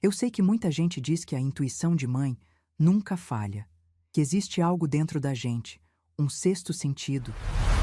Eu sei que muita gente diz que a intuição de mãe nunca falha, que existe algo dentro da gente, um sexto sentido,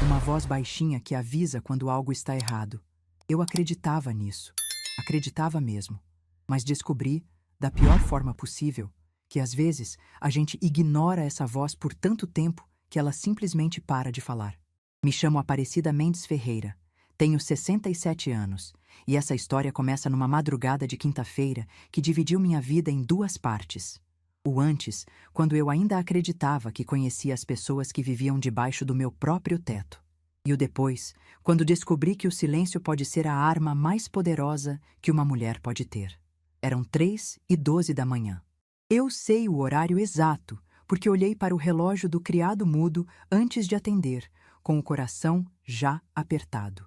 uma voz baixinha que avisa quando algo está errado. Eu acreditava nisso, acreditava mesmo, mas descobri, da pior forma possível, que às vezes a gente ignora essa voz por tanto tempo que ela simplesmente para de falar. Me chamo Aparecida Mendes Ferreira, tenho 67 anos, e essa história começa numa madrugada de quinta-feira que dividiu minha vida em duas partes. O antes, quando eu ainda acreditava que conhecia as pessoas que viviam debaixo do meu próprio teto. E o depois, quando descobri que o silêncio pode ser a arma mais poderosa que uma mulher pode ter. Eram 3:12 da manhã. Eu sei o horário exato, porque olhei para o relógio do criado mudo antes de atender, com o coração já apertado.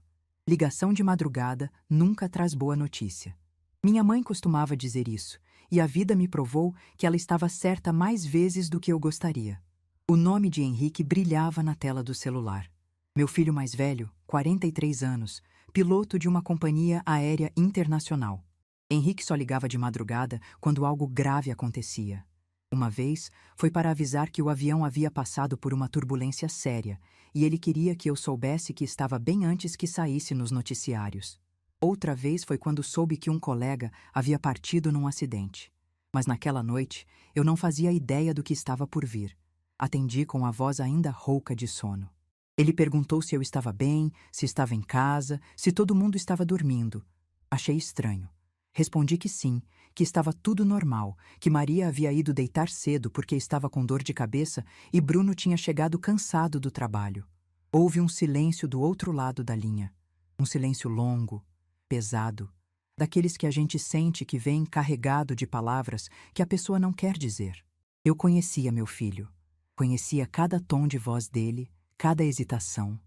Ligação de madrugada nunca traz boa notícia. Minha mãe costumava dizer isso, e a vida me provou que ela estava certa mais vezes do que eu gostaria. O nome de Henrique brilhava na tela do celular. Meu filho mais velho, 43 anos, piloto de uma companhia aérea internacional. Henrique só ligava de madrugada quando algo grave acontecia. Uma vez, foi para avisar que o avião havia passado por uma turbulência séria e ele queria que eu soubesse que estava bem antes que saísse nos noticiários. Outra vez foi quando soube que um colega havia partido num acidente. Mas naquela noite, eu não fazia ideia do que estava por vir. Atendi com a voz ainda rouca de sono. Ele perguntou se eu estava bem, se estava em casa, se todo mundo estava dormindo. Achei estranho. Respondi que sim, que estava tudo normal, que Maria havia ido deitar cedo porque estava com dor de cabeça e Bruno tinha chegado cansado do trabalho. Houve um silêncio do outro lado da linha. Um silêncio longo, pesado, daqueles que a gente sente que vem carregado de palavras que a pessoa não quer dizer. Eu conhecia meu filho. Conhecia cada tom de voz dele, cada hesitação.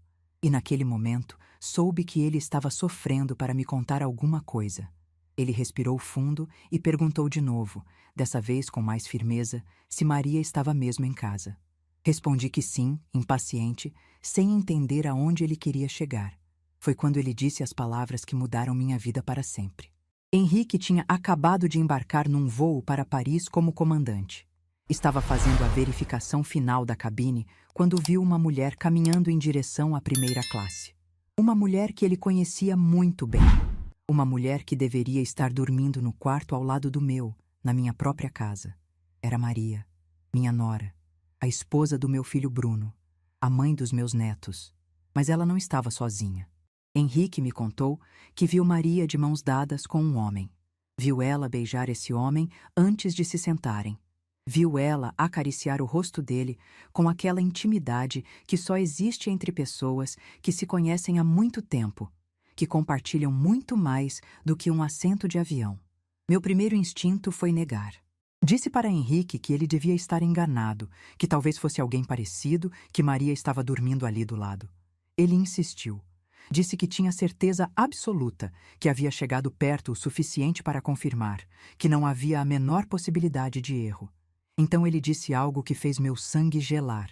E naquele momento, soube que ele estava sofrendo para me contar alguma coisa. Ele respirou fundo e perguntou de novo, dessa vez com mais firmeza, se Maria estava mesmo em casa. Respondi que sim, impaciente, sem entender aonde ele queria chegar. Foi quando ele disse as palavras que mudaram minha vida para sempre. Henrique tinha acabado de embarcar num voo para Paris como comandante. Estava fazendo a verificação final da cabine quando viu uma mulher caminhando em direção à primeira classe. Uma mulher que ele conhecia muito bem. Uma mulher que deveria estar dormindo no quarto ao lado do meu, na minha própria casa. Era Maria, minha nora, a esposa do meu filho Bruno, a mãe dos meus netos. Mas ela não estava sozinha. Henrique me contou que viu Maria de mãos dadas com um homem. Viu ela beijar esse homem antes de se sentarem. Viu ela acariciar o rosto dele com aquela intimidade que só existe entre pessoas que se conhecem há muito tempo, que compartilham muito mais do que um assento de avião. Meu primeiro instinto foi negar. Disse para Henrique que ele devia estar enganado, que talvez fosse alguém parecido, que Maria estava dormindo ali do lado. Ele insistiu. Disse que tinha certeza absoluta que havia chegado perto o suficiente para confirmar, que não havia a menor possibilidade de erro. Então ele disse algo que fez meu sangue gelar.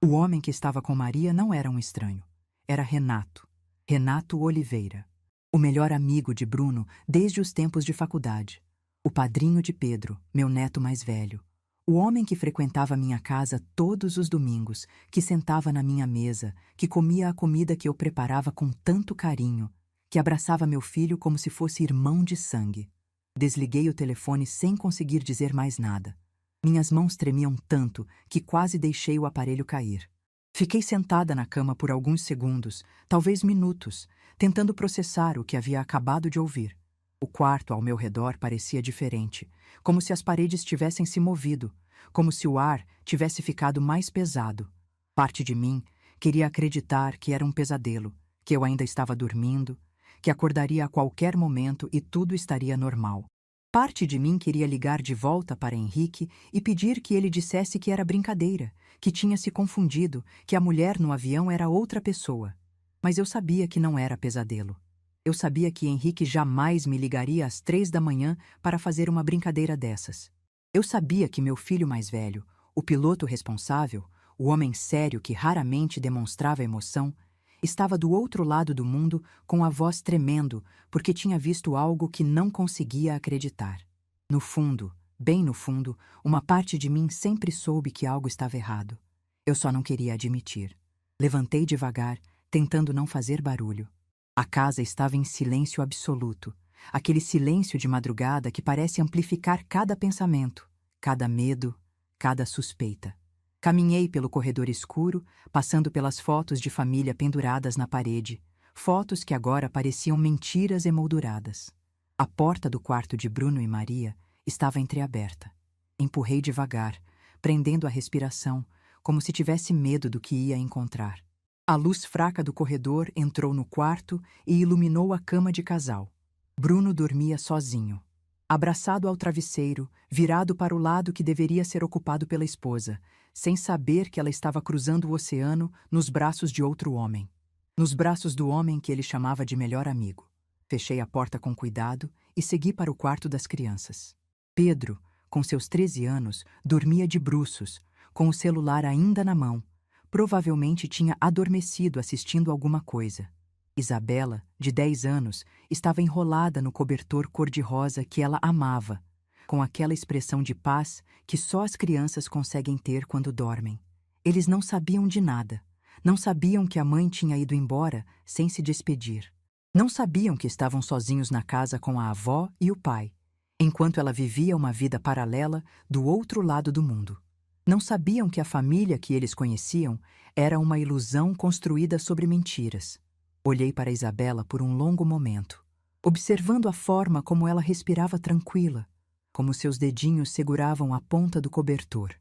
O homem que estava com Maria não era um estranho. Era Renato. Renato Oliveira. O melhor amigo de Bruno desde os tempos de faculdade. O padrinho de Pedro, meu neto mais velho. O homem que frequentava minha casa todos os domingos, que sentava na minha mesa, que comia a comida que eu preparava com tanto carinho, que abraçava meu filho como se fosse irmão de sangue. Desliguei o telefone sem conseguir dizer mais nada. Minhas mãos tremiam tanto que quase deixei o aparelho cair. Fiquei sentada na cama por alguns segundos, talvez minutos, tentando processar o que havia acabado de ouvir. O quarto ao meu redor parecia diferente, como se as paredes tivessem se movido, como se o ar tivesse ficado mais pesado. Parte de mim queria acreditar que era um pesadelo, que eu ainda estava dormindo, que acordaria a qualquer momento e tudo estaria normal. Parte de mim queria ligar de volta para Henrique e pedir que ele dissesse que era brincadeira, que tinha se confundido, que a mulher no avião era outra pessoa. Mas eu sabia que não era pesadelo. Eu sabia que Henrique jamais me ligaria às 3 da manhã para fazer uma brincadeira dessas. Eu sabia que meu filho mais velho, o piloto responsável, o homem sério que raramente demonstrava emoção, estava do outro lado do mundo com a voz tremendo porque tinha visto algo que não conseguia acreditar. No fundo, bem no fundo, uma parte de mim sempre soube que algo estava errado. Eu só não queria admitir. Levantei devagar, tentando não fazer barulho. A casa estava em silêncio absoluto, aquele silêncio de madrugada que parece amplificar cada pensamento, cada medo, cada suspeita. Caminhei pelo corredor escuro, passando pelas fotos de família penduradas na parede, fotos que agora pareciam mentiras emolduradas. A porta do quarto de Bruno e Maria estava entreaberta. Empurrei devagar, prendendo a respiração, como se tivesse medo do que ia encontrar. A luz fraca do corredor entrou no quarto e iluminou a cama de casal. Bruno dormia sozinho, abraçado ao travesseiro, virado para o lado que deveria ser ocupado pela esposa, sem saber que ela estava cruzando o oceano nos braços de outro homem. Nos braços do homem que ele chamava de melhor amigo. Fechei a porta com cuidado e segui para o quarto das crianças. Pedro, com seus 13 anos, dormia de bruços, com o celular ainda na mão. Provavelmente tinha adormecido assistindo alguma coisa. Isabela, de 10 anos, estava enrolada no cobertor cor-de-rosa que ela amava, com aquela expressão de paz que só as crianças conseguem ter quando dormem. Eles não sabiam de nada. Não sabiam que a mãe tinha ido embora sem se despedir. Não sabiam que estavam sozinhos na casa com a avó e o pai, enquanto ela vivia uma vida paralela do outro lado do mundo. Não sabiam que a família que eles conheciam era uma ilusão construída sobre mentiras. Olhei para Isabela por um longo momento, observando a forma como ela respirava tranquila, como seus dedinhos seguravam a ponta do cobertor.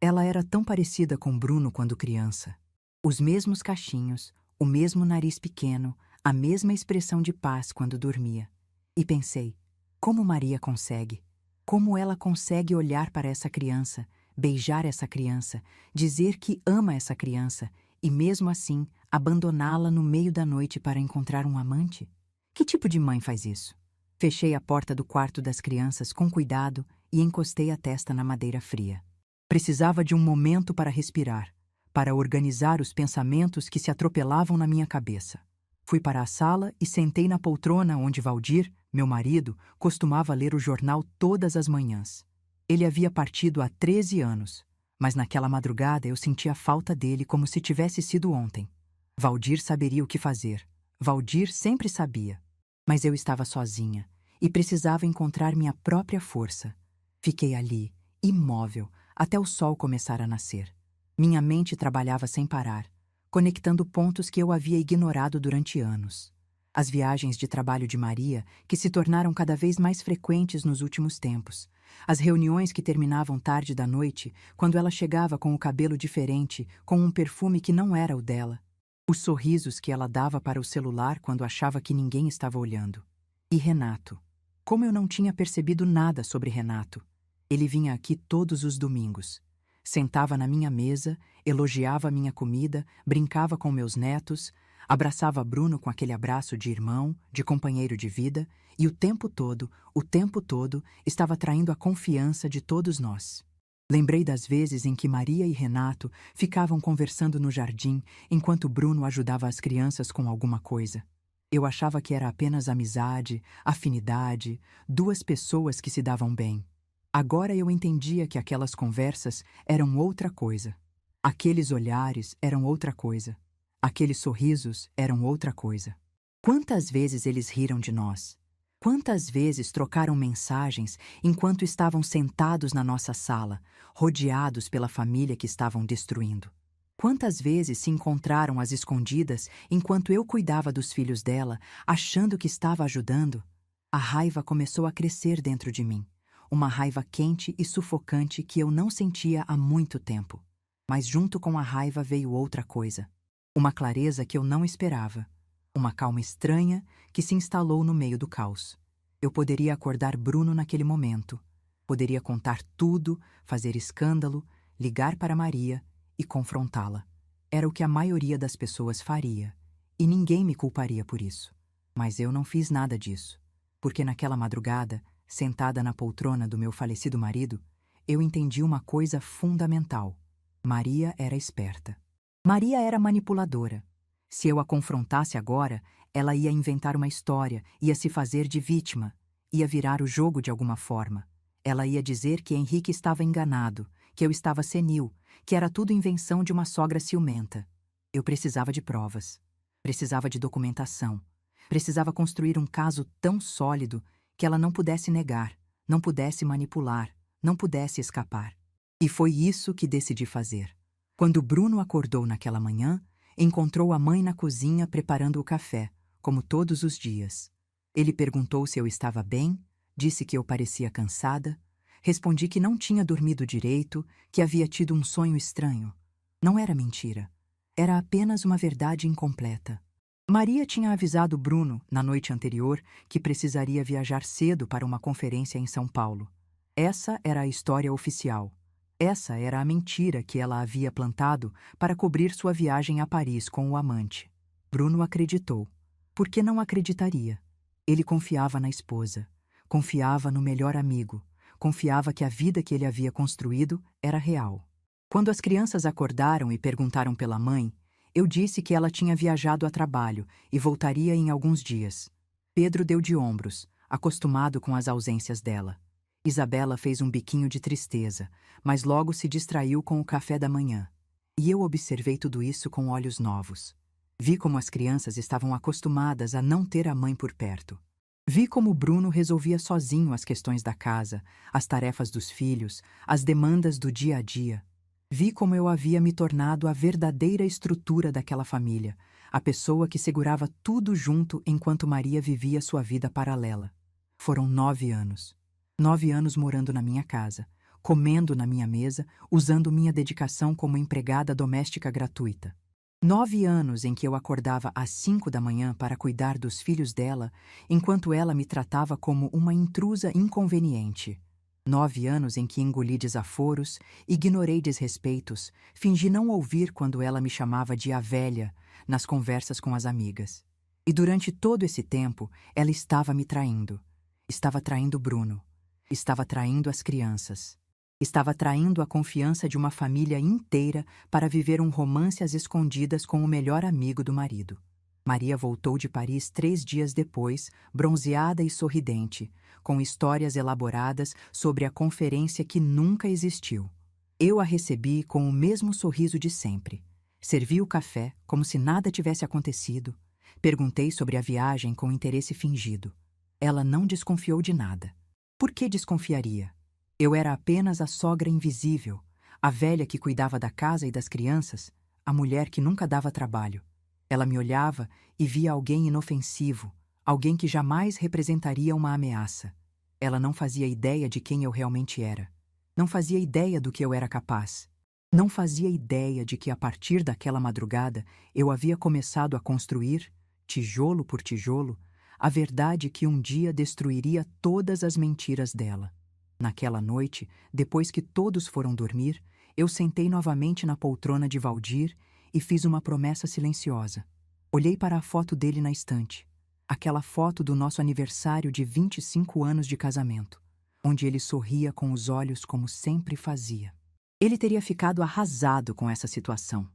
Ela era tão parecida com Bruno quando criança. Os mesmos cachinhos, o mesmo nariz pequeno, a mesma expressão de paz quando dormia. E pensei, como Maria consegue? Como ela consegue olhar para essa criança, beijar essa criança, dizer que ama essa criança e, mesmo assim, abandoná-la no meio da noite para encontrar um amante? Que tipo de mãe faz isso? Fechei a porta do quarto das crianças com cuidado e encostei a testa na madeira fria. Precisava de um momento para respirar, para organizar os pensamentos que se atropelavam na minha cabeça. Fui para a sala e sentei na poltrona onde Valdir, meu marido, costumava ler o jornal todas as manhãs. Ele havia partido há 13 anos, mas naquela madrugada eu sentia a falta dele como se tivesse sido ontem. Valdir saberia o que fazer. Valdir sempre sabia. Mas eu estava sozinha e precisava encontrar minha própria força. Fiquei ali, imóvel, até o sol começar a nascer. Minha mente trabalhava sem parar, conectando pontos que eu havia ignorado durante anos. As viagens de trabalho de Maria, que se tornaram cada vez mais frequentes nos últimos tempos. As reuniões que terminavam tarde da noite, quando ela chegava com o cabelo diferente, com um perfume que não era o dela. Os sorrisos que ela dava para o celular quando achava que ninguém estava olhando. E Renato. Como eu não tinha percebido nada sobre Renato. Ele vinha aqui todos os domingos. Sentava na minha mesa, elogiava a minha comida, brincava com meus netos, abraçava Bruno com aquele abraço de irmão, de companheiro de vida, e o tempo todo, estava traindo a confiança de todos nós. Lembrei das vezes em que Maria e Renato ficavam conversando no jardim enquanto Bruno ajudava as crianças com alguma coisa. Eu achava que era apenas amizade, afinidade, duas pessoas que se davam bem. Agora eu entendia que aquelas conversas eram outra coisa. Aqueles olhares eram outra coisa. Aqueles sorrisos eram outra coisa. Quantas vezes eles riram de nós? Quantas vezes trocaram mensagens enquanto estavam sentados na nossa sala, rodeados pela família que estavam destruindo? Quantas vezes se encontraram às escondidas enquanto eu cuidava dos filhos dela, achando que estava ajudando? A raiva começou a crescer dentro de mim. Uma raiva quente e sufocante que eu não sentia há muito tempo. Mas junto com a raiva veio outra coisa. Uma clareza que eu não esperava. Uma calma estranha que se instalou no meio do caos. Eu poderia acordar Bruno naquele momento. Poderia contar tudo, fazer escândalo, ligar para Maria e confrontá-la. Era o que a maioria das pessoas faria. E ninguém me culparia por isso. Mas eu não fiz nada disso. Porque naquela madrugada, sentada na poltrona do meu falecido marido, eu entendi uma coisa fundamental. Maria era esperta. Maria era manipuladora. Se eu a confrontasse agora, ela ia inventar uma história, ia se fazer de vítima, ia virar o jogo de alguma forma. Ela ia dizer que Henrique estava enganado, que eu estava senil, que era tudo invenção de uma sogra ciumenta. Eu precisava de provas. Precisava de documentação. Precisava construir um caso tão sólido que ela não pudesse negar, não pudesse manipular, não pudesse escapar. E foi isso que decidi fazer. Quando Bruno acordou naquela manhã, encontrou a mãe na cozinha preparando o café, como todos os dias. Ele perguntou se eu estava bem, disse que eu parecia cansada. Respondi que não tinha dormido direito, que havia tido um sonho estranho. Não era mentira. Era apenas uma verdade incompleta. Maria tinha avisado Bruno, na noite anterior, que precisaria viajar cedo para uma conferência em São Paulo. Essa era a história oficial. Essa era a mentira que ela havia plantado para cobrir sua viagem a Paris com o amante. Bruno acreditou. Por que não acreditaria? Ele confiava na esposa, confiava no melhor amigo, confiava que a vida que ele havia construído era real. Quando as crianças acordaram e perguntaram pela mãe, eu disse que ela tinha viajado a trabalho e voltaria em alguns dias. Pedro deu de ombros, acostumado com as ausências dela. Isabela fez um biquinho de tristeza, mas logo se distraiu com o café da manhã. E eu observei tudo isso com olhos novos. Vi como as crianças estavam acostumadas a não ter a mãe por perto. Vi como Bruno resolvia sozinho as questões da casa, as tarefas dos filhos, as demandas do dia a dia. Vi como eu havia me tornado a verdadeira estrutura daquela família, a pessoa que segurava tudo junto enquanto Maria vivia sua vida paralela. Foram 9 anos. 9 anos morando na minha casa, comendo na minha mesa, usando minha dedicação como empregada doméstica gratuita. 9 anos em que eu acordava às 5 da manhã para cuidar dos filhos dela, enquanto ela me tratava como uma intrusa inconveniente. 9 anos em que engoli desaforos, ignorei desrespeitos, fingi não ouvir quando ela me chamava de a velha nas conversas com as amigas. E durante todo esse tempo, ela estava me traindo. Estava traindo Bruno. Estava traindo as crianças. Estava traindo a confiança de uma família inteira para viver um romance às escondidas com o melhor amigo do marido. Maria voltou de Paris 3 dias depois, bronzeada e sorridente, com histórias elaboradas sobre a conferência que nunca existiu. Eu a recebi com o mesmo sorriso de sempre. Servi o café como se nada tivesse acontecido. Perguntei sobre a viagem com interesse fingido. Ela não desconfiou de nada. Por que desconfiaria? Eu era apenas a sogra invisível, a velha que cuidava da casa e das crianças, a mulher que nunca dava trabalho. Ela me olhava e via alguém inofensivo, alguém que jamais representaria uma ameaça. Ela não fazia ideia de quem eu realmente era. Não fazia ideia do que eu era capaz. Não fazia ideia de que a partir daquela madrugada eu havia começado a construir, tijolo por tijolo, a verdade que um dia destruiria todas as mentiras dela. Naquela noite, depois que todos foram dormir, eu sentei novamente na poltrona de Valdir e fiz uma promessa silenciosa. Olhei para a foto dele na estante. Aquela foto do nosso aniversário de 25 anos de casamento, onde ele sorria com os olhos como sempre fazia. Ele teria ficado arrasado com essa situação.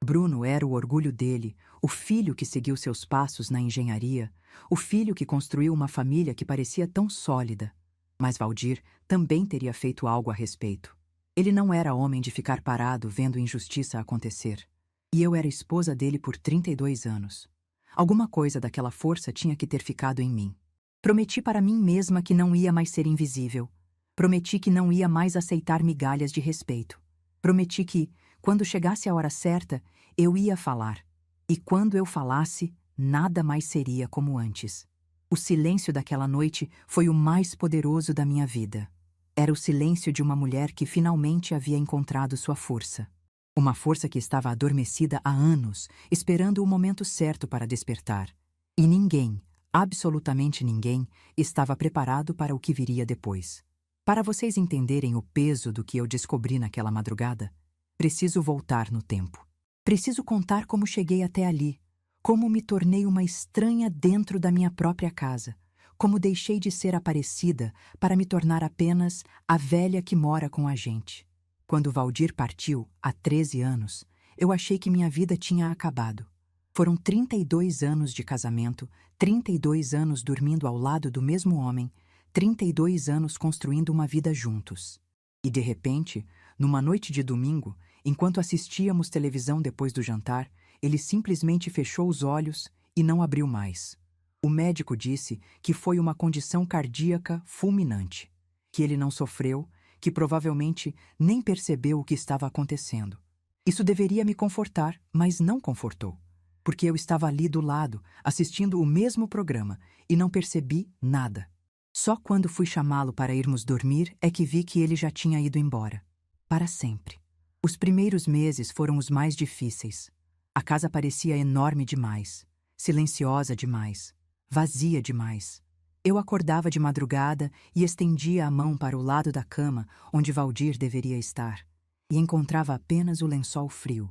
Bruno era o orgulho dele, o filho que seguiu seus passos na engenharia, o filho que construiu uma família que parecia tão sólida. Mas Valdir também teria feito algo a respeito. Ele não era homem de ficar parado vendo injustiça acontecer. E eu era esposa dele por 32 anos. Alguma coisa daquela força tinha que ter ficado em mim. Prometi para mim mesma que não ia mais ser invisível. Prometi que não ia mais aceitar migalhas de respeito. Prometi que, quando chegasse a hora certa, eu ia falar. E quando eu falasse, nada mais seria como antes. O silêncio daquela noite foi o mais poderoso da minha vida. Era o silêncio de uma mulher que finalmente havia encontrado sua força. Uma força que estava adormecida há anos, esperando o momento certo para despertar. E ninguém, absolutamente ninguém, estava preparado para o que viria depois. Para vocês entenderem o peso do que eu descobri naquela madrugada, preciso voltar no tempo. Preciso contar como cheguei até ali, como me tornei uma estranha dentro da minha própria casa, como deixei de ser Aparecida para me tornar apenas a velha que mora com a gente. Quando Valdir partiu, há 13 anos, eu achei que minha vida tinha acabado. Foram 32 anos de casamento, 32 anos dormindo ao lado do mesmo homem, 32 anos construindo uma vida juntos. E de repente, numa noite de domingo, enquanto assistíamos televisão depois do jantar, ele simplesmente fechou os olhos e não abriu mais. O médico disse que foi uma condição cardíaca fulminante, que ele não sofreu, que provavelmente nem percebeu o que estava acontecendo. Isso deveria me confortar, mas não confortou, porque eu estava ali do lado, assistindo o mesmo programa, e não percebi nada. Só quando fui chamá-lo para irmos dormir é que vi que ele já tinha ido embora. Para sempre. Os primeiros meses foram os mais difíceis. A casa parecia enorme demais, silenciosa demais, vazia demais. Eu acordava de madrugada e estendia a mão para o lado da cama onde Valdir deveria estar, e encontrava apenas o lençol frio.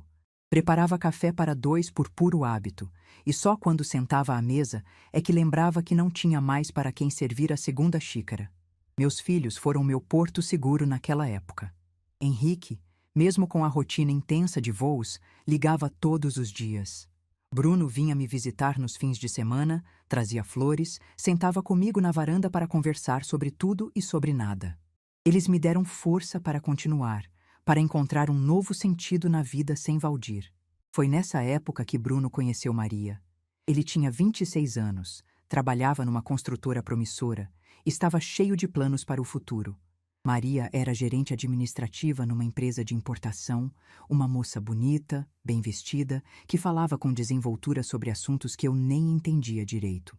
Preparava café para dois por puro hábito, e só quando sentava à mesa é que lembrava que não tinha mais para quem servir a segunda xícara. Meus filhos foram meu porto seguro naquela época. Henrique, mesmo com a rotina intensa de voos, ligava todos os dias. Bruno vinha me visitar nos fins de semana, trazia flores, sentava comigo na varanda para conversar sobre tudo e sobre nada. Eles me deram força para continuar, para encontrar um novo sentido na vida sem Valdir. Foi nessa época que Bruno conheceu Maria. Ele tinha 26 anos, trabalhava numa construtora promissora, estava cheio de planos para o futuro. Maria era gerente administrativa numa empresa de importação, uma moça bonita, bem vestida, que falava com desenvoltura sobre assuntos que eu nem entendia direito.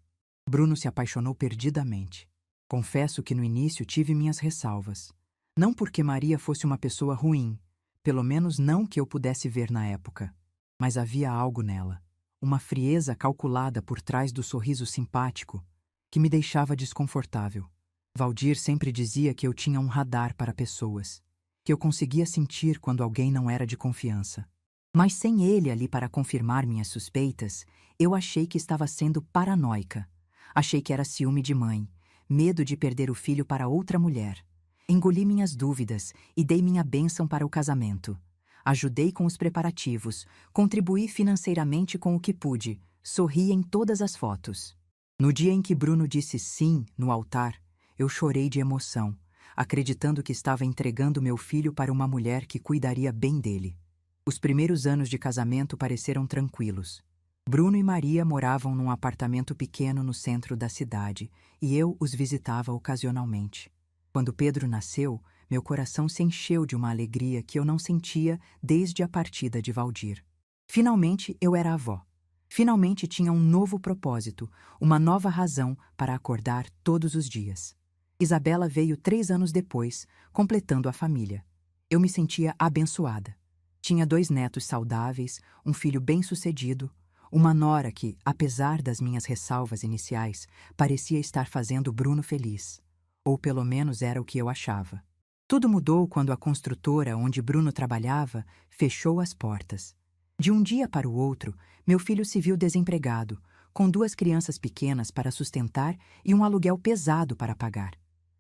Bruno se apaixonou perdidamente. Confesso que no início tive minhas ressalvas. Não porque Maria fosse uma pessoa ruim, pelo menos não que eu pudesse ver na época. Mas havia algo nela, uma frieza calculada por trás do sorriso simpático, que me deixava desconfortável. Valdir sempre dizia que eu tinha um radar para pessoas, que eu conseguia sentir quando alguém não era de confiança. Mas sem ele ali para confirmar minhas suspeitas, eu achei que estava sendo paranoica. Achei que era ciúme de mãe, medo de perder o filho para outra mulher. Engoli minhas dúvidas e dei minha bênção para o casamento. Ajudei com os preparativos, contribuí financeiramente com o que pude, sorri em todas as fotos. No dia em que Bruno disse sim no altar, eu chorei de emoção, acreditando que estava entregando meu filho para uma mulher que cuidaria bem dele. Os primeiros anos de casamento pareceram tranquilos. Bruno e Maria moravam num apartamento pequeno no centro da cidade e eu os visitava ocasionalmente. Quando Pedro nasceu, meu coração se encheu de uma alegria que eu não sentia desde a partida de Valdir. Finalmente eu era avó. Finalmente tinha um novo propósito, uma nova razão para acordar todos os dias. Isabela veio 3 anos depois, completando a família. Eu me sentia abençoada. Tinha 2 netos saudáveis, um filho bem-sucedido, uma nora que, apesar das minhas ressalvas iniciais, parecia estar fazendo Bruno feliz. Ou pelo menos era o que eu achava. Tudo mudou quando a construtora onde Bruno trabalhava fechou as portas. De um dia para o outro, meu filho se viu desempregado, com 2 crianças pequenas para sustentar e um aluguel pesado para pagar.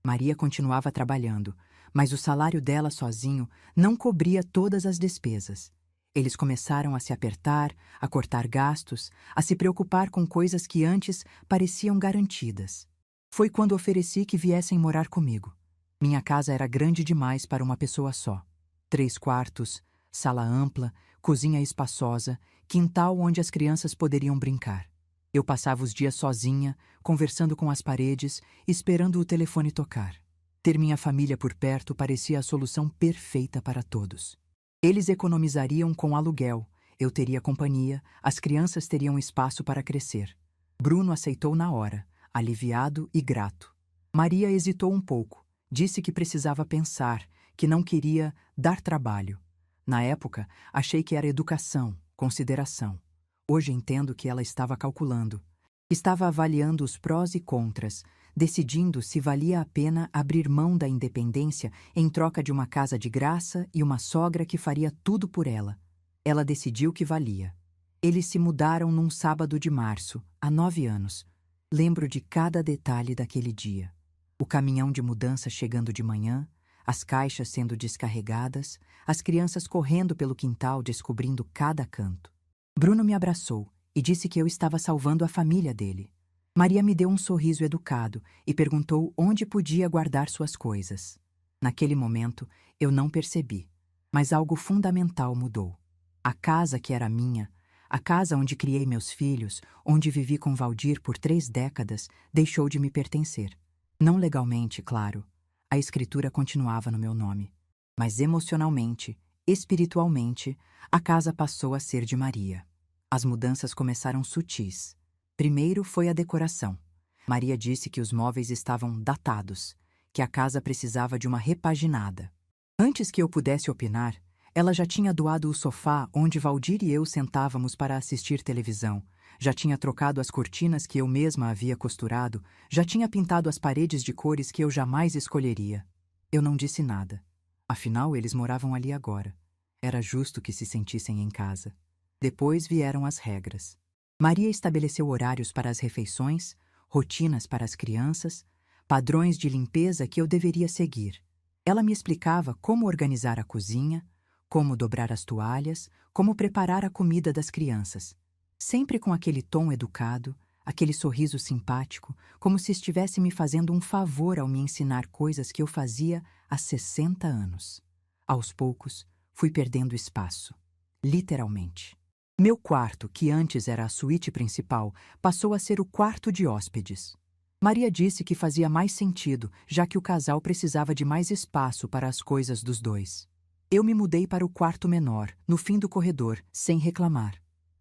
Maria continuava trabalhando, mas o salário dela sozinho não cobria todas as despesas. Eles começaram a se apertar, a cortar gastos, a se preocupar com coisas que antes pareciam garantidas. Foi quando ofereci que viessem morar comigo. Minha casa era grande demais para uma pessoa só. 3 quartos, sala ampla, cozinha espaçosa, quintal onde as crianças poderiam brincar. Eu passava os dias sozinha, conversando com as paredes, esperando o telefone tocar. Ter minha família por perto parecia a solução perfeita para todos. Eles economizariam com aluguel, eu teria companhia, as crianças teriam espaço para crescer. Bruno aceitou na hora, aliviado e grato. Maria hesitou um pouco, disse que precisava pensar, que não queria dar trabalho. Na época, achei que era educação, consideração. Hoje entendo que ela estava calculando. Estava avaliando os prós e contras, decidindo se valia a pena abrir mão da independência em troca de uma casa de graça e uma sogra que faria tudo por ela. Ela decidiu que valia. Eles se mudaram num sábado de março, há 9 anos. Lembro de cada detalhe daquele dia. O caminhão de mudança chegando de manhã, as caixas sendo descarregadas, as crianças correndo pelo quintal descobrindo cada canto. Bruno me abraçou e disse que eu estava salvando a família dele. Maria me deu um sorriso educado e perguntou onde podia guardar suas coisas. Naquele momento, eu não percebi, mas algo fundamental mudou. A casa que era minha, a casa onde criei meus filhos, onde vivi com Valdir por 3 décadas, deixou de me pertencer. Não legalmente, claro. A escritura continuava no meu nome. Mas emocionalmente, espiritualmente, a casa passou a ser de Maria. As mudanças começaram sutis. Primeiro foi a decoração. Maria disse que os móveis estavam datados, que a casa precisava de uma repaginada. Antes que eu pudesse opinar, ela já tinha doado o sofá onde Valdir e eu sentávamos para assistir televisão, já tinha trocado as cortinas que eu mesma havia costurado, já tinha pintado as paredes de cores que eu jamais escolheria. Eu não disse nada. Afinal, eles moravam ali agora. Era justo que se sentissem em casa. Depois vieram as regras. Maria estabeleceu horários para as refeições, rotinas para as crianças, padrões de limpeza que eu deveria seguir. Ela me explicava como organizar a cozinha, como dobrar as toalhas, como preparar a comida das crianças. Sempre com aquele tom educado, aquele sorriso simpático, como se estivesse me fazendo um favor ao me ensinar coisas que eu fazia há 60 anos. Aos poucos, fui perdendo espaço. Literalmente. Meu quarto, que antes era a suíte principal, passou a ser o quarto de hóspedes. Maria disse que fazia mais sentido, já que o casal precisava de mais espaço para as coisas dos dois. Eu me mudei para o quarto menor, no fim do corredor, sem reclamar.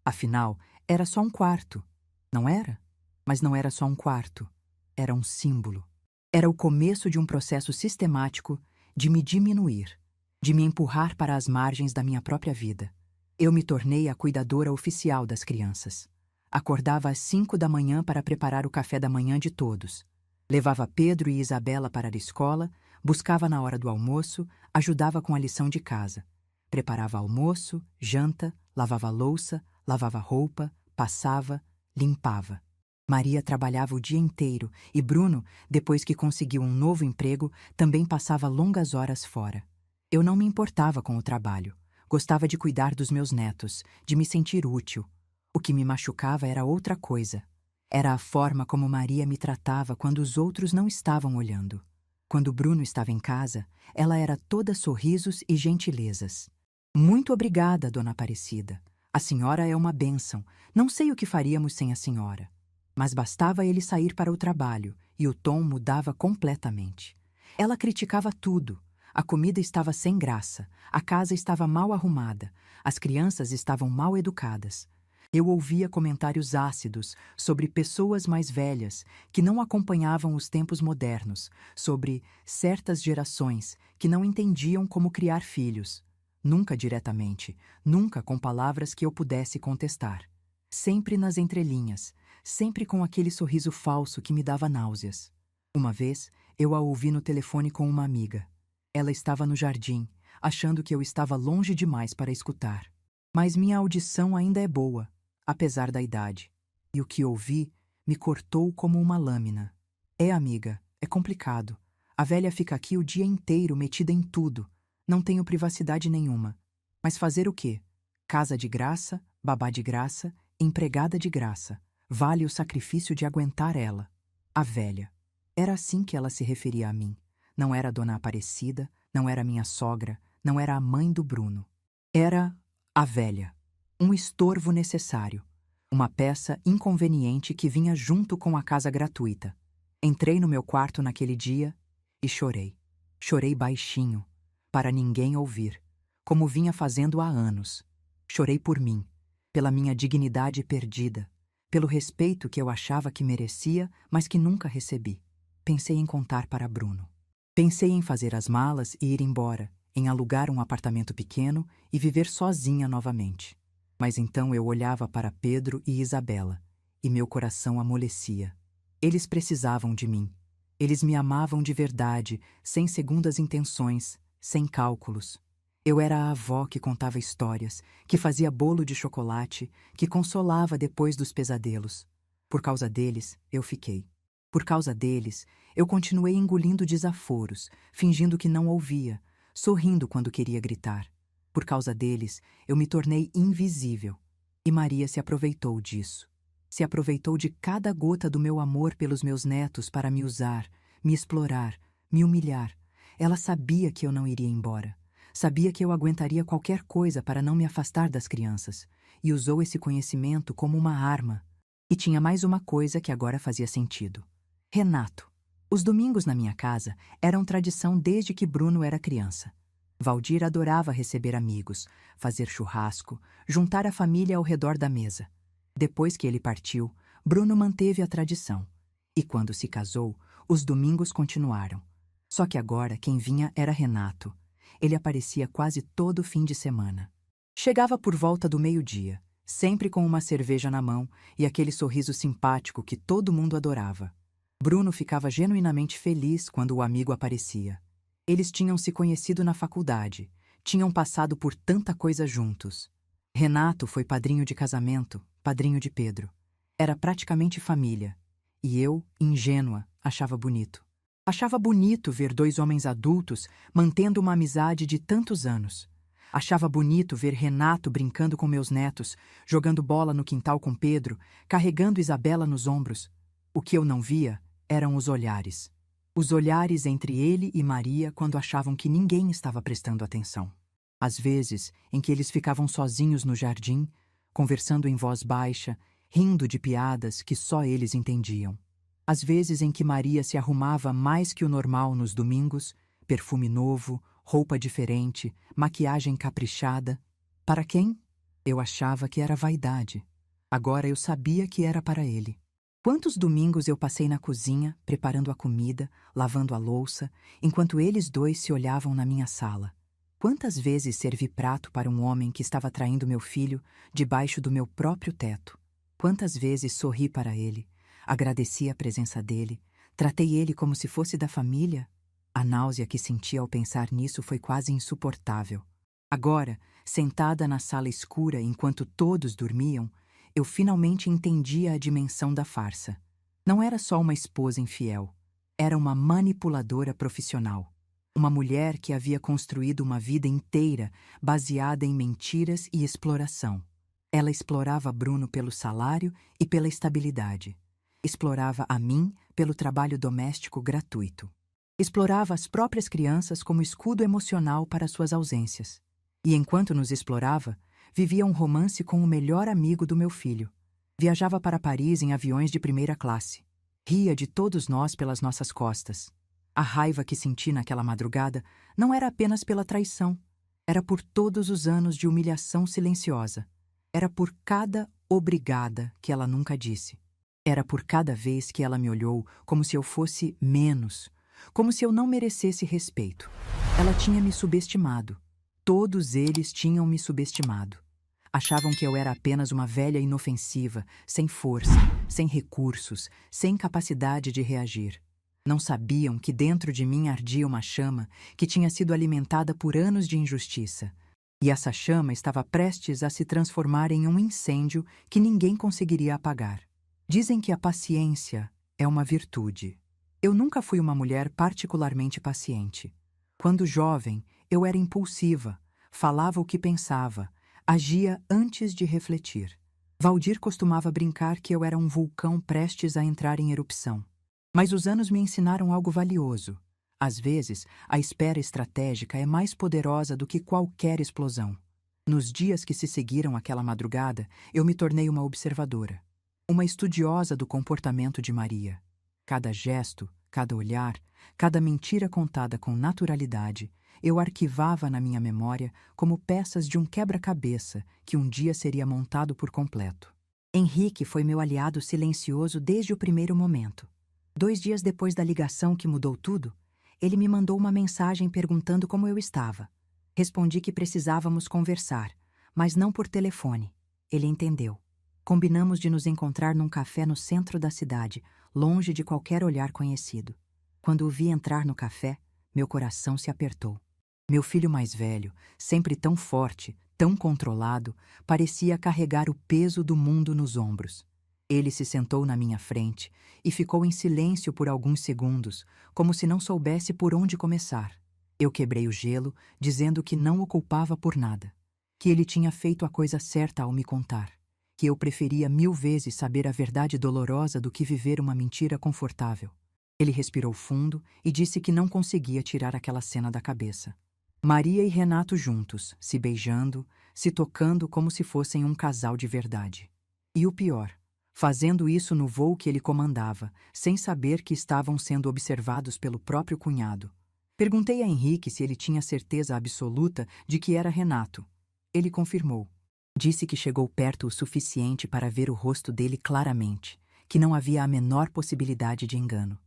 Afinal, era só um quarto. Não era? Mas não era só um quarto. Era um símbolo. Era o começo de um processo sistemático de me diminuir, de me empurrar para as margens da minha própria vida. Eu me tornei a cuidadora oficial das crianças. Acordava às 5 da manhã para preparar o café da manhã de todos. Levava Pedro e Isabela para a escola, buscava na hora do almoço, ajudava com a lição de casa. Preparava almoço, janta, lavava louça, lavava roupa, passava, limpava. Maria trabalhava o dia inteiro e Bruno, depois que conseguiu um novo emprego, também passava longas horas fora. Eu não me importava com o trabalho. Gostava de cuidar dos meus netos, de me sentir útil. O que me machucava era outra coisa. Era a forma como Maria me tratava quando os outros não estavam olhando. Quando Bruno estava em casa, ela era toda sorrisos e gentilezas. Muito obrigada, dona Aparecida. A senhora é uma bênção. Não sei o que faríamos sem a senhora. Mas bastava ele sair para o trabalho e o tom mudava completamente. Ela criticava tudo. A comida estava sem graça, a casa estava mal arrumada, as crianças estavam mal educadas. Eu ouvia comentários ácidos sobre pessoas mais velhas que não acompanhavam os tempos modernos, sobre certas gerações que não entendiam como criar filhos. Nunca diretamente, nunca com palavras que eu pudesse contestar. Sempre nas entrelinhas, sempre com aquele sorriso falso que me dava náuseas. Uma vez, eu a ouvi no telefone com uma amiga. Ela estava no jardim, achando que eu estava longe demais para escutar. Mas minha audição ainda é boa, apesar da idade. E o que ouvi me cortou como uma lâmina. É, amiga, é complicado. A velha fica aqui o dia inteiro metida em tudo. Não tenho privacidade nenhuma. Mas fazer o quê? Casa de graça, babá de graça, empregada de graça. Vale o sacrifício de aguentar ela. A velha. Era assim que ela se referia a mim. Não era a dona Aparecida, não era minha sogra, não era a mãe do Bruno. Era a velha. Um estorvo necessário. Uma peça inconveniente que vinha junto com a casa gratuita. Entrei no meu quarto naquele dia e chorei. Chorei baixinho, para ninguém ouvir, como vinha fazendo há anos. Chorei por mim, pela minha dignidade perdida, pelo respeito que eu achava que merecia, mas que nunca recebi. Pensei em contar para Bruno. Pensei em fazer as malas e ir embora, em alugar um apartamento pequeno e viver sozinha novamente. Mas então eu olhava para Pedro e Isabela, e meu coração amolecia. Eles precisavam de mim. Eles me amavam de verdade, sem segundas intenções, sem cálculos. Eu era a avó que contava histórias, que fazia bolo de chocolate, que consolava depois dos pesadelos. Por causa deles, eu fiquei. Por causa deles, eu continuei engolindo desaforos, fingindo que não ouvia, sorrindo quando queria gritar. Por causa deles, eu me tornei invisível. E Maria se aproveitou disso. Se aproveitou de cada gota do meu amor pelos meus netos para me usar, me explorar, me humilhar. Ela sabia que eu não iria embora. Sabia que eu aguentaria qualquer coisa para não me afastar das crianças. E usou esse conhecimento como uma arma. E tinha mais uma coisa que agora fazia sentido. Renato. Os domingos na minha casa eram tradição desde que Bruno era criança. Valdir adorava receber amigos, fazer churrasco, juntar a família ao redor da mesa. Depois que ele partiu, Bruno manteve a tradição. E quando se casou, os domingos continuaram. Só que agora quem vinha era Renato. Ele aparecia quase todo fim de semana. Chegava por volta do meio-dia, sempre com uma cerveja na mão e aquele sorriso simpático que todo mundo adorava. Bruno ficava genuinamente feliz quando o amigo aparecia. Eles tinham se conhecido na faculdade, tinham passado por tanta coisa juntos. Renato foi padrinho de casamento, padrinho de Pedro. Era praticamente família. E eu, ingênua, achava bonito. Achava bonito ver dois homens adultos mantendo uma amizade de tantos anos. Achava bonito ver Renato brincando com meus netos, jogando bola no quintal com Pedro, carregando Isabela nos ombros. O que eu não via eram os olhares. Os olhares entre ele e Maria quando achavam que ninguém estava prestando atenção. Às vezes, em que eles ficavam sozinhos no jardim, conversando em voz baixa, rindo de piadas que só eles entendiam. Às vezes em que Maria se arrumava mais que o normal nos domingos, perfume novo, roupa diferente, maquiagem caprichada. Para quem? Eu achava que era vaidade. Agora eu sabia que era para ele. Quantos domingos eu passei na cozinha, preparando a comida, lavando a louça, enquanto eles dois se olhavam na minha sala. Quantas vezes servi prato para um homem que estava traindo meu filho debaixo do meu próprio teto. Quantas vezes sorri para ele, agradeci a presença dele, tratei ele como se fosse da família. A náusea que senti ao pensar nisso foi quase insuportável. Agora, sentada na sala escura enquanto todos dormiam, eu finalmente entendia a dimensão da farsa. Não era só uma esposa infiel. Era uma manipuladora profissional. Uma mulher que havia construído uma vida inteira baseada em mentiras e exploração. Ela explorava Bruno pelo salário e pela estabilidade. Explorava a mim pelo trabalho doméstico gratuito. Explorava as próprias crianças como escudo emocional para suas ausências. E enquanto nos explorava, vivia um romance com o melhor amigo do meu filho. Viajava para Paris em aviões de primeira classe. Ria de todos nós pelas nossas costas. A raiva que senti naquela madrugada não era apenas pela traição. Era por todos os anos de humilhação silenciosa. Era por cada obrigada que ela nunca disse. Era por cada vez que ela me olhou como se eu fosse menos, como se eu não merecesse respeito. Ela tinha me subestimado. Todos eles tinham me subestimado. Achavam que eu era apenas uma velha inofensiva, sem força, sem recursos, sem capacidade de reagir. Não sabiam que dentro de mim ardia uma chama que tinha sido alimentada por anos de injustiça. E essa chama estava prestes a se transformar em um incêndio que ninguém conseguiria apagar. Dizem que a paciência é uma virtude. Eu nunca fui uma mulher particularmente paciente. Quando jovem, eu era impulsiva, falava o que pensava, agia antes de refletir. Valdir costumava brincar que eu era um vulcão prestes a entrar em erupção. Mas os anos me ensinaram algo valioso. Às vezes, a espera estratégica é mais poderosa do que qualquer explosão. Nos dias que se seguiram àquela madrugada, eu me tornei uma observadora, uma estudiosa do comportamento de Maria. Cada gesto, cada olhar, cada mentira contada com naturalidade, eu arquivava na minha memória como peças de um quebra-cabeça que um dia seria montado por completo. Henrique foi meu aliado silencioso desde o primeiro momento. 2 dias depois da ligação que mudou tudo, ele me mandou uma mensagem perguntando como eu estava. Respondi que precisávamos conversar, mas não por telefone. Ele entendeu. Combinamos de nos encontrar num café no centro da cidade, longe de qualquer olhar conhecido. Quando o vi entrar no café, meu coração se apertou. Meu filho mais velho, sempre tão forte, tão controlado, parecia carregar o peso do mundo nos ombros. Ele se sentou na minha frente e ficou em silêncio por alguns segundos, como se não soubesse por onde começar. Eu quebrei o gelo, dizendo que não o culpava por nada, que ele tinha feito a coisa certa ao me contar, que eu preferia 1000 vezes saber a verdade dolorosa do que viver uma mentira confortável. Ele respirou fundo e disse que não conseguia tirar aquela cena da cabeça. Maria e Renato juntos, se beijando, se tocando como se fossem um casal de verdade. E o pior, fazendo isso no voo que ele comandava, sem saber que estavam sendo observados pelo próprio cunhado. Perguntei a Henrique se ele tinha certeza absoluta de que era Renato. Ele confirmou. Disse que chegou perto o suficiente para ver o rosto dele claramente, que não havia a menor possibilidade de engano.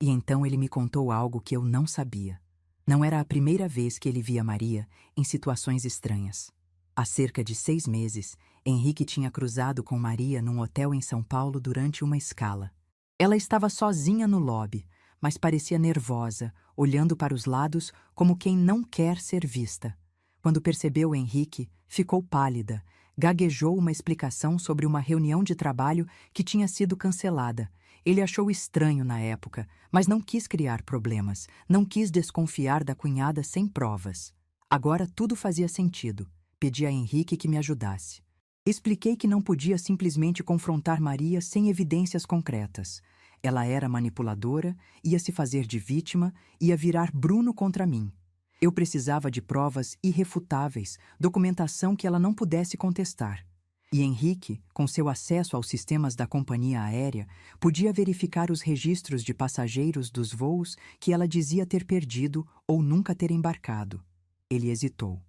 E então ele me contou algo que eu não sabia. Não era a primeira vez que ele via Maria em situações estranhas. Há cerca de 6 meses, Henrique tinha cruzado com Maria num hotel em São Paulo durante uma escala. Ela estava sozinha no lobby, mas parecia nervosa, olhando para os lados como quem não quer ser vista. Quando percebeu Henrique, ficou pálida, gaguejou uma explicação sobre uma reunião de trabalho que tinha sido cancelada. Ele achou estranho na época, mas não quis criar problemas, não quis desconfiar da cunhada sem provas. Agora tudo fazia sentido. Pedi a Henrique que me ajudasse. Expliquei que não podia simplesmente confrontar Maria sem evidências concretas. Ela era manipuladora, ia se fazer de vítima, ia virar Bruno contra mim. Eu precisava de provas irrefutáveis, documentação que ela não pudesse contestar. E Henrique, com seu acesso aos sistemas da companhia aérea, podia verificar os registros de passageiros dos voos que ela dizia ter perdido ou nunca ter embarcado. Ele hesitou.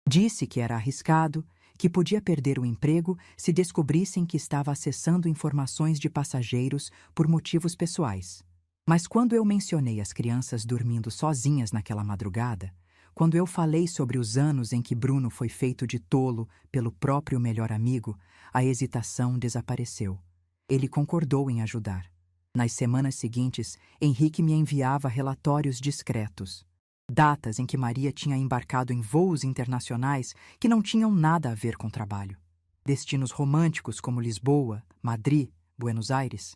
Disse que era arriscado, que podia perder o emprego se descobrissem que estava acessando informações de passageiros por motivos pessoais. Mas quando eu mencionei as crianças dormindo sozinhas naquela madrugada, quando eu falei sobre os anos em que Bruno foi feito de tolo pelo próprio melhor amigo, a hesitação desapareceu. Ele concordou em ajudar. Nas semanas seguintes, Henrique me enviava relatórios discretos. Datas em que Maria tinha embarcado em voos internacionais que não tinham nada a ver com trabalho. Destinos românticos como Lisboa, Madrid, Buenos Aires.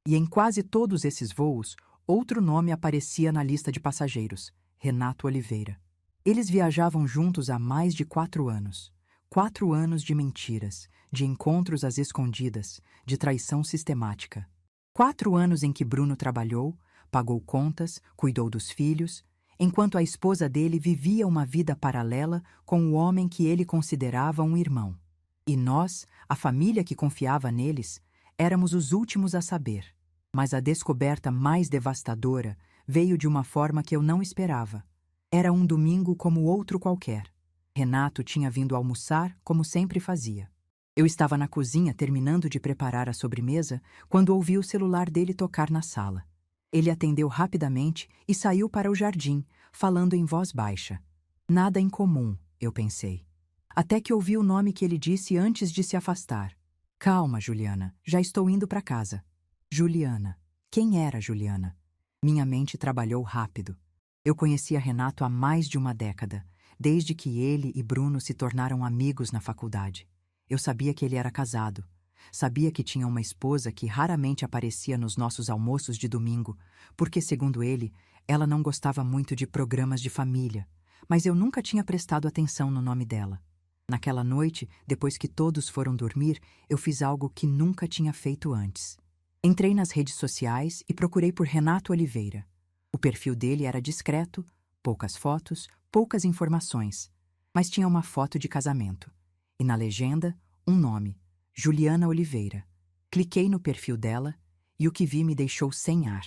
E em quase todos esses voos, outro nome aparecia na lista de passageiros: Renato Oliveira. Eles viajavam juntos há mais de 4 anos. 4 anos de mentiras, de encontros às escondidas, de traição sistemática. 4 anos em que Bruno trabalhou, pagou contas, cuidou dos filhos, enquanto a esposa dele vivia uma vida paralela com o homem que ele considerava um irmão. E nós, a família que confiava neles, éramos os últimos a saber. Mas a descoberta mais devastadora veio de uma forma que eu não esperava. Era um domingo como outro qualquer. Renato tinha vindo almoçar, como sempre fazia. Eu estava na cozinha terminando de preparar a sobremesa quando ouvi o celular dele tocar na sala. Ele atendeu rapidamente e saiu para o jardim, falando em voz baixa. Nada em comum, eu pensei. Até que ouvi o nome que ele disse antes de se afastar. Calma, Juliana, já estou indo para casa. Juliana. Quem era Juliana? Minha mente trabalhou rápido. Eu conhecia Renato há mais de uma década, desde que ele e Bruno se tornaram amigos na faculdade. Eu sabia que ele era casado. Sabia que tinha uma esposa que raramente aparecia nos nossos almoços de domingo, porque, segundo ele, ela não gostava muito de programas de família, mas eu nunca tinha prestado atenção no nome dela. Naquela noite, depois que todos foram dormir, eu fiz algo que nunca tinha feito antes. Entrei nas redes sociais e procurei por Renato Oliveira. O perfil dele era discreto, poucas fotos, poucas informações, mas tinha uma foto de casamento. E na legenda, um nome: Juliana Oliveira. Cliquei no perfil dela e o que vi me deixou sem ar.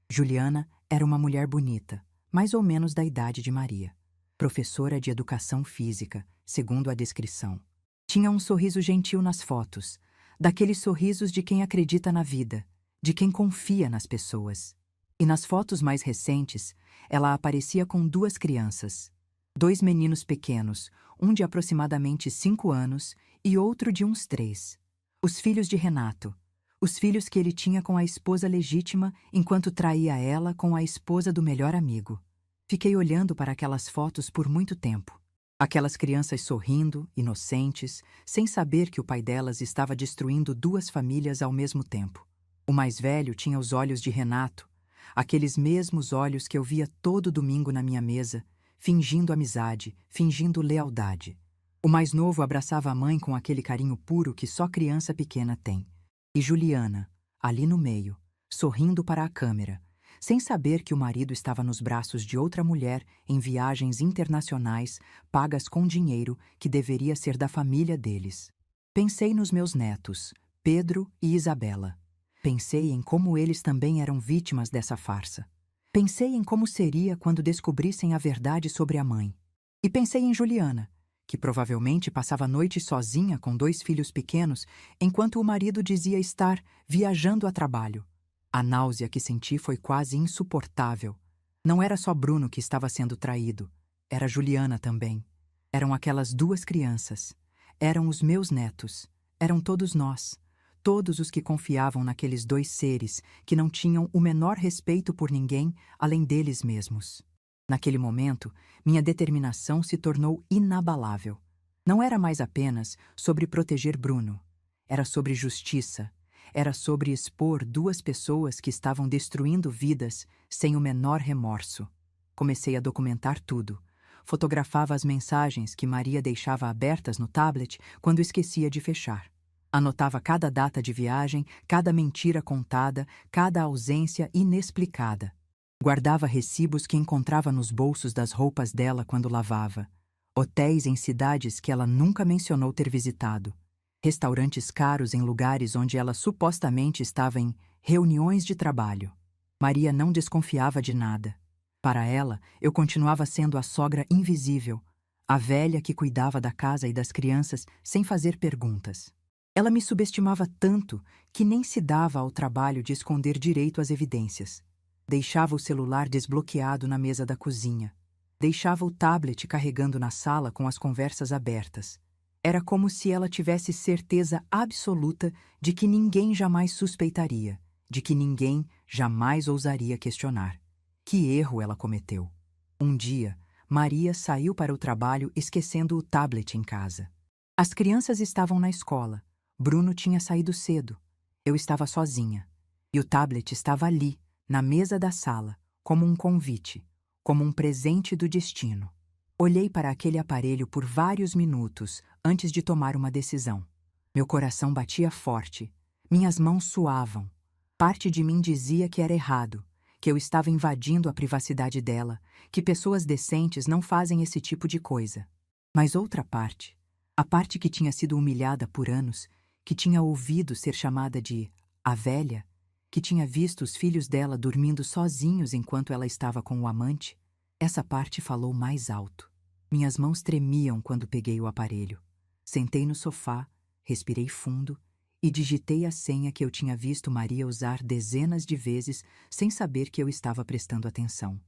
Juliana era uma mulher bonita, mais ou menos da idade de Maria. Professora de educação física, segundo a descrição. Tinha um sorriso gentil nas fotos, daqueles sorrisos de quem acredita na vida, de quem confia nas pessoas. E nas fotos mais recentes, ela aparecia com 2 crianças. 2 meninos pequenos, um de aproximadamente 5 anos e outro de uns 3. Os filhos de Renato. Os filhos que ele tinha com a esposa legítima enquanto traía ela com a esposa do melhor amigo. Fiquei olhando para aquelas fotos por muito tempo. Aquelas crianças sorrindo, inocentes, sem saber que o pai delas estava destruindo 2 famílias ao mesmo tempo. O mais velho tinha os olhos de Renato, aqueles mesmos olhos que eu via todo domingo na minha mesa, fingindo amizade, fingindo lealdade. O mais novo abraçava a mãe com aquele carinho puro que só criança pequena tem. E Juliana, ali no meio, sorrindo para a câmera, sem saber que o marido estava nos braços de outra mulher em viagens internacionais pagas com dinheiro que deveria ser da família deles. Pensei nos meus netos, Pedro e Isabela. Pensei em como eles também eram vítimas dessa farsa. Pensei em como seria quando descobrissem a verdade sobre a mãe. E pensei em Juliana, que provavelmente passava a noite sozinha com 2 filhos pequenos, enquanto o marido dizia estar viajando a trabalho. A náusea que senti foi quase insuportável. Não era só Bruno que estava sendo traído, era Juliana também. Eram aquelas 2 crianças. Eram os meus netos. Eram todos nós. Todos os que confiavam naqueles 2 seres que não tinham o menor respeito por ninguém além deles mesmos. Naquele momento, minha determinação se tornou inabalável. Não era mais apenas sobre proteger Bruno. Era sobre justiça. Era sobre expor 2 pessoas que estavam destruindo vidas sem o menor remorso. Comecei a documentar tudo. Fotografava as mensagens que Maria deixava abertas no tablet quando esquecia de fechar. Anotava cada data de viagem, cada mentira contada, cada ausência inexplicada. Guardava recibos que encontrava nos bolsos das roupas dela quando lavava. Hotéis em cidades que ela nunca mencionou ter visitado. Restaurantes caros em lugares onde ela supostamente estava em reuniões de trabalho. Maria não desconfiava de nada. Para ela, eu continuava sendo a sogra invisível, a velha que cuidava da casa e das crianças sem fazer perguntas. Ela me subestimava tanto que nem se dava ao trabalho de esconder direito as evidências. Deixava o celular desbloqueado na mesa da cozinha. Deixava o tablet carregando na sala com as conversas abertas. Era como se ela tivesse certeza absoluta de que ninguém jamais suspeitaria, de que ninguém jamais ousaria questionar. Que erro ela cometeu! Um dia, Maria saiu para o trabalho esquecendo o tablet em casa. As crianças estavam na escola. Bruno tinha saído cedo. Eu estava sozinha. E o tablet estava ali, na mesa da sala, como um convite, como um presente do destino. Olhei para aquele aparelho por vários minutos antes de tomar uma decisão. Meu coração batia forte. Minhas mãos suavam. Parte de mim dizia que era errado, que eu estava invadindo a privacidade dela, que pessoas decentes não fazem esse tipo de coisa. Mas outra parte, a parte que tinha sido humilhada por anos, que tinha ouvido ser chamada de a velha, que tinha visto os filhos dela dormindo sozinhos enquanto ela estava com o amante, essa parte falou mais alto. Minhas mãos tremiam quando peguei o aparelho. Sentei no sofá, respirei fundo e digitei a senha que eu tinha visto Maria usar dezenas de vezes sem saber que eu estava prestando atenção.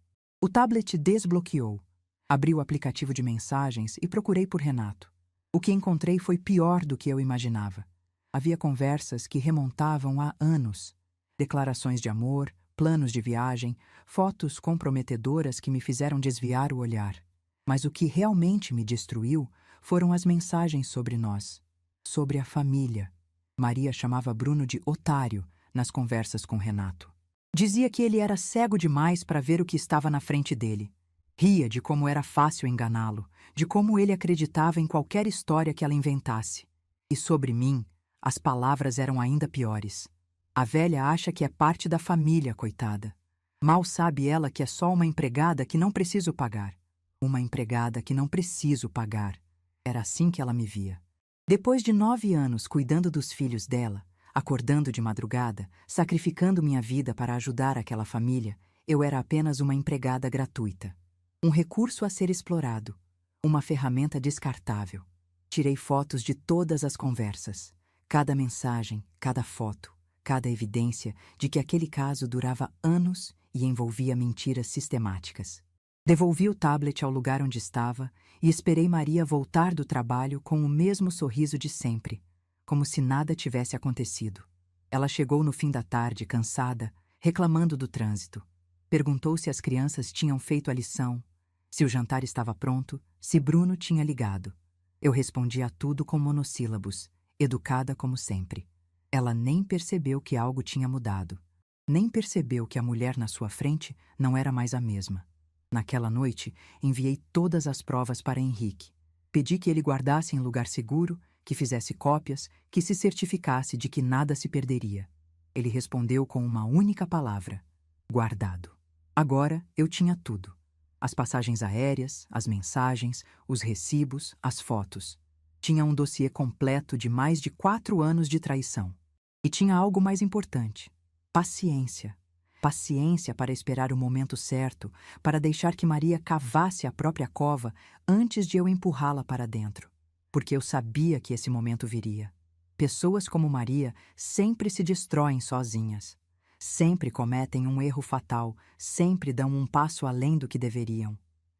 O tablet desbloqueou. Abri o aplicativo de mensagens e procurei por Renato. O que encontrei foi pior do que eu imaginava. Havia conversas que remontavam a anos. Declarações de amor, planos de viagem, fotos comprometedoras que me fizeram desviar o olhar. Mas o que realmente me destruiu foram as mensagens sobre nós, sobre a família. Maria chamava Bruno de otário nas conversas com Renato. Dizia que ele era cego demais para ver o que estava na frente dele. Ria de como era fácil enganá-lo, de como ele acreditava em qualquer história que ela inventasse. E sobre mim, as palavras eram ainda piores. A velha acha que é parte da família, coitada. Mal sabe ela que é só uma empregada que não preciso pagar. Uma empregada que não preciso pagar. Era assim que ela me via. Depois de 9 anos cuidando dos filhos dela, acordando de madrugada, sacrificando minha vida para ajudar aquela família, eu era apenas uma empregada gratuita. Um recurso a ser explorado. Uma ferramenta descartável. Tirei fotos de todas as conversas. Cada mensagem, cada foto, cada evidência de que aquele caso durava anos e envolvia mentiras sistemáticas. Devolvi o tablet ao lugar onde estava e esperei Maria voltar do trabalho com o mesmo sorriso de sempre, como se nada tivesse acontecido. Ela chegou no fim da tarde, cansada, reclamando do trânsito. Perguntou se as crianças tinham feito a lição, se o jantar estava pronto, se Bruno tinha ligado. Eu respondi a tudo com monossílabos, educada como sempre. Ela nem percebeu que algo tinha mudado. Nem percebeu que a mulher na sua frente não era mais a mesma. Naquela noite, enviei todas as provas para Henrique. Pedi que ele guardasse em lugar seguro, que fizesse cópias, que se certificasse de que nada se perderia. Ele respondeu com uma única palavra: guardado. Agora eu tinha tudo: as passagens aéreas, as mensagens, os recibos, as fotos. Tinha um dossiê completo de mais de 4 anos de traição. E tinha algo mais importante: paciência. Paciência para esperar o momento certo, para deixar que Maria cavasse a própria cova antes de eu empurrá-la para dentro. Porque eu sabia que esse momento viria. Pessoas como Maria sempre se destroem sozinhas. Sempre cometem um erro fatal, sempre dão um passo além do que deveriam.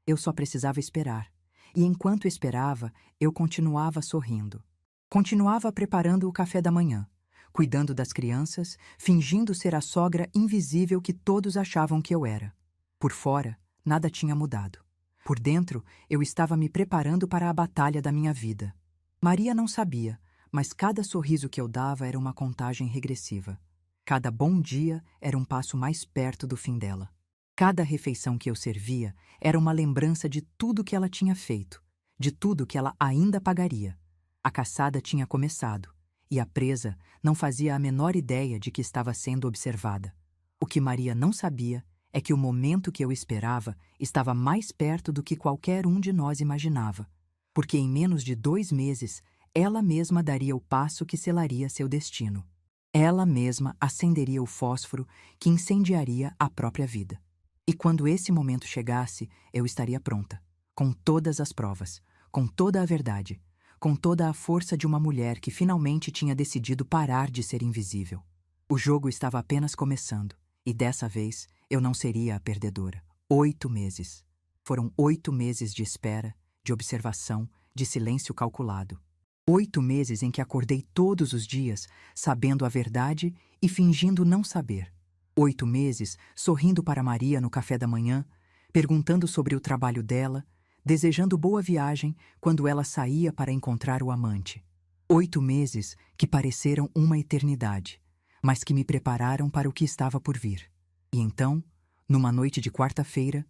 Eu só precisava esperar. E enquanto esperava, eu continuava sorrindo. Continuava preparando o café da manhã, cuidando das crianças, fingindo ser a sogra invisível que todos achavam que eu era. Por fora, nada tinha mudado. Por dentro, eu estava me preparando para a batalha da minha vida. Maria não sabia, mas cada sorriso que eu dava era uma contagem regressiva. Cada bom dia era um passo mais perto do fim dela. Cada refeição que eu servia era uma lembrança de tudo que ela tinha feito, de tudo que ela ainda pagaria. A caçada tinha começado, e a presa não fazia a menor ideia de que estava sendo observada. O que Maria não sabia é que o momento que eu esperava estava mais perto do que qualquer um de nós imaginava, porque em menos de 2 meses ela mesma daria o passo que selaria seu destino. Ela mesma acenderia o fósforo que incendiaria a própria vida. E quando esse momento chegasse, eu estaria pronta, com todas as provas, com toda a verdade, com toda a força de uma mulher que finalmente tinha decidido parar de ser invisível. O jogo estava apenas começando, e dessa vez eu não seria a perdedora. 8 meses. Foram 8 meses de espera, de observação, de silêncio calculado. 8 meses em que acordei todos os dias, sabendo a verdade e fingindo não saber. 8 meses sorrindo para Maria no café da manhã, perguntando sobre o trabalho dela, desejando boa viagem quando ela saía para encontrar o amante. 8 meses que pareceram uma eternidade, mas que me prepararam para o que estava por vir. E então, numa noite de quarta-feira,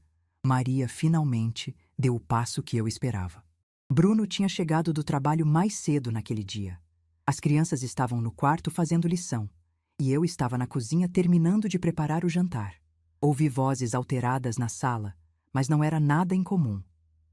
Maria finalmente deu o passo que eu esperava. Bruno tinha chegado do trabalho mais cedo naquele dia. As crianças estavam no quarto fazendo lição, e eu estava na cozinha terminando de preparar o jantar. Ouvi vozes alteradas na sala, mas não era nada incomum.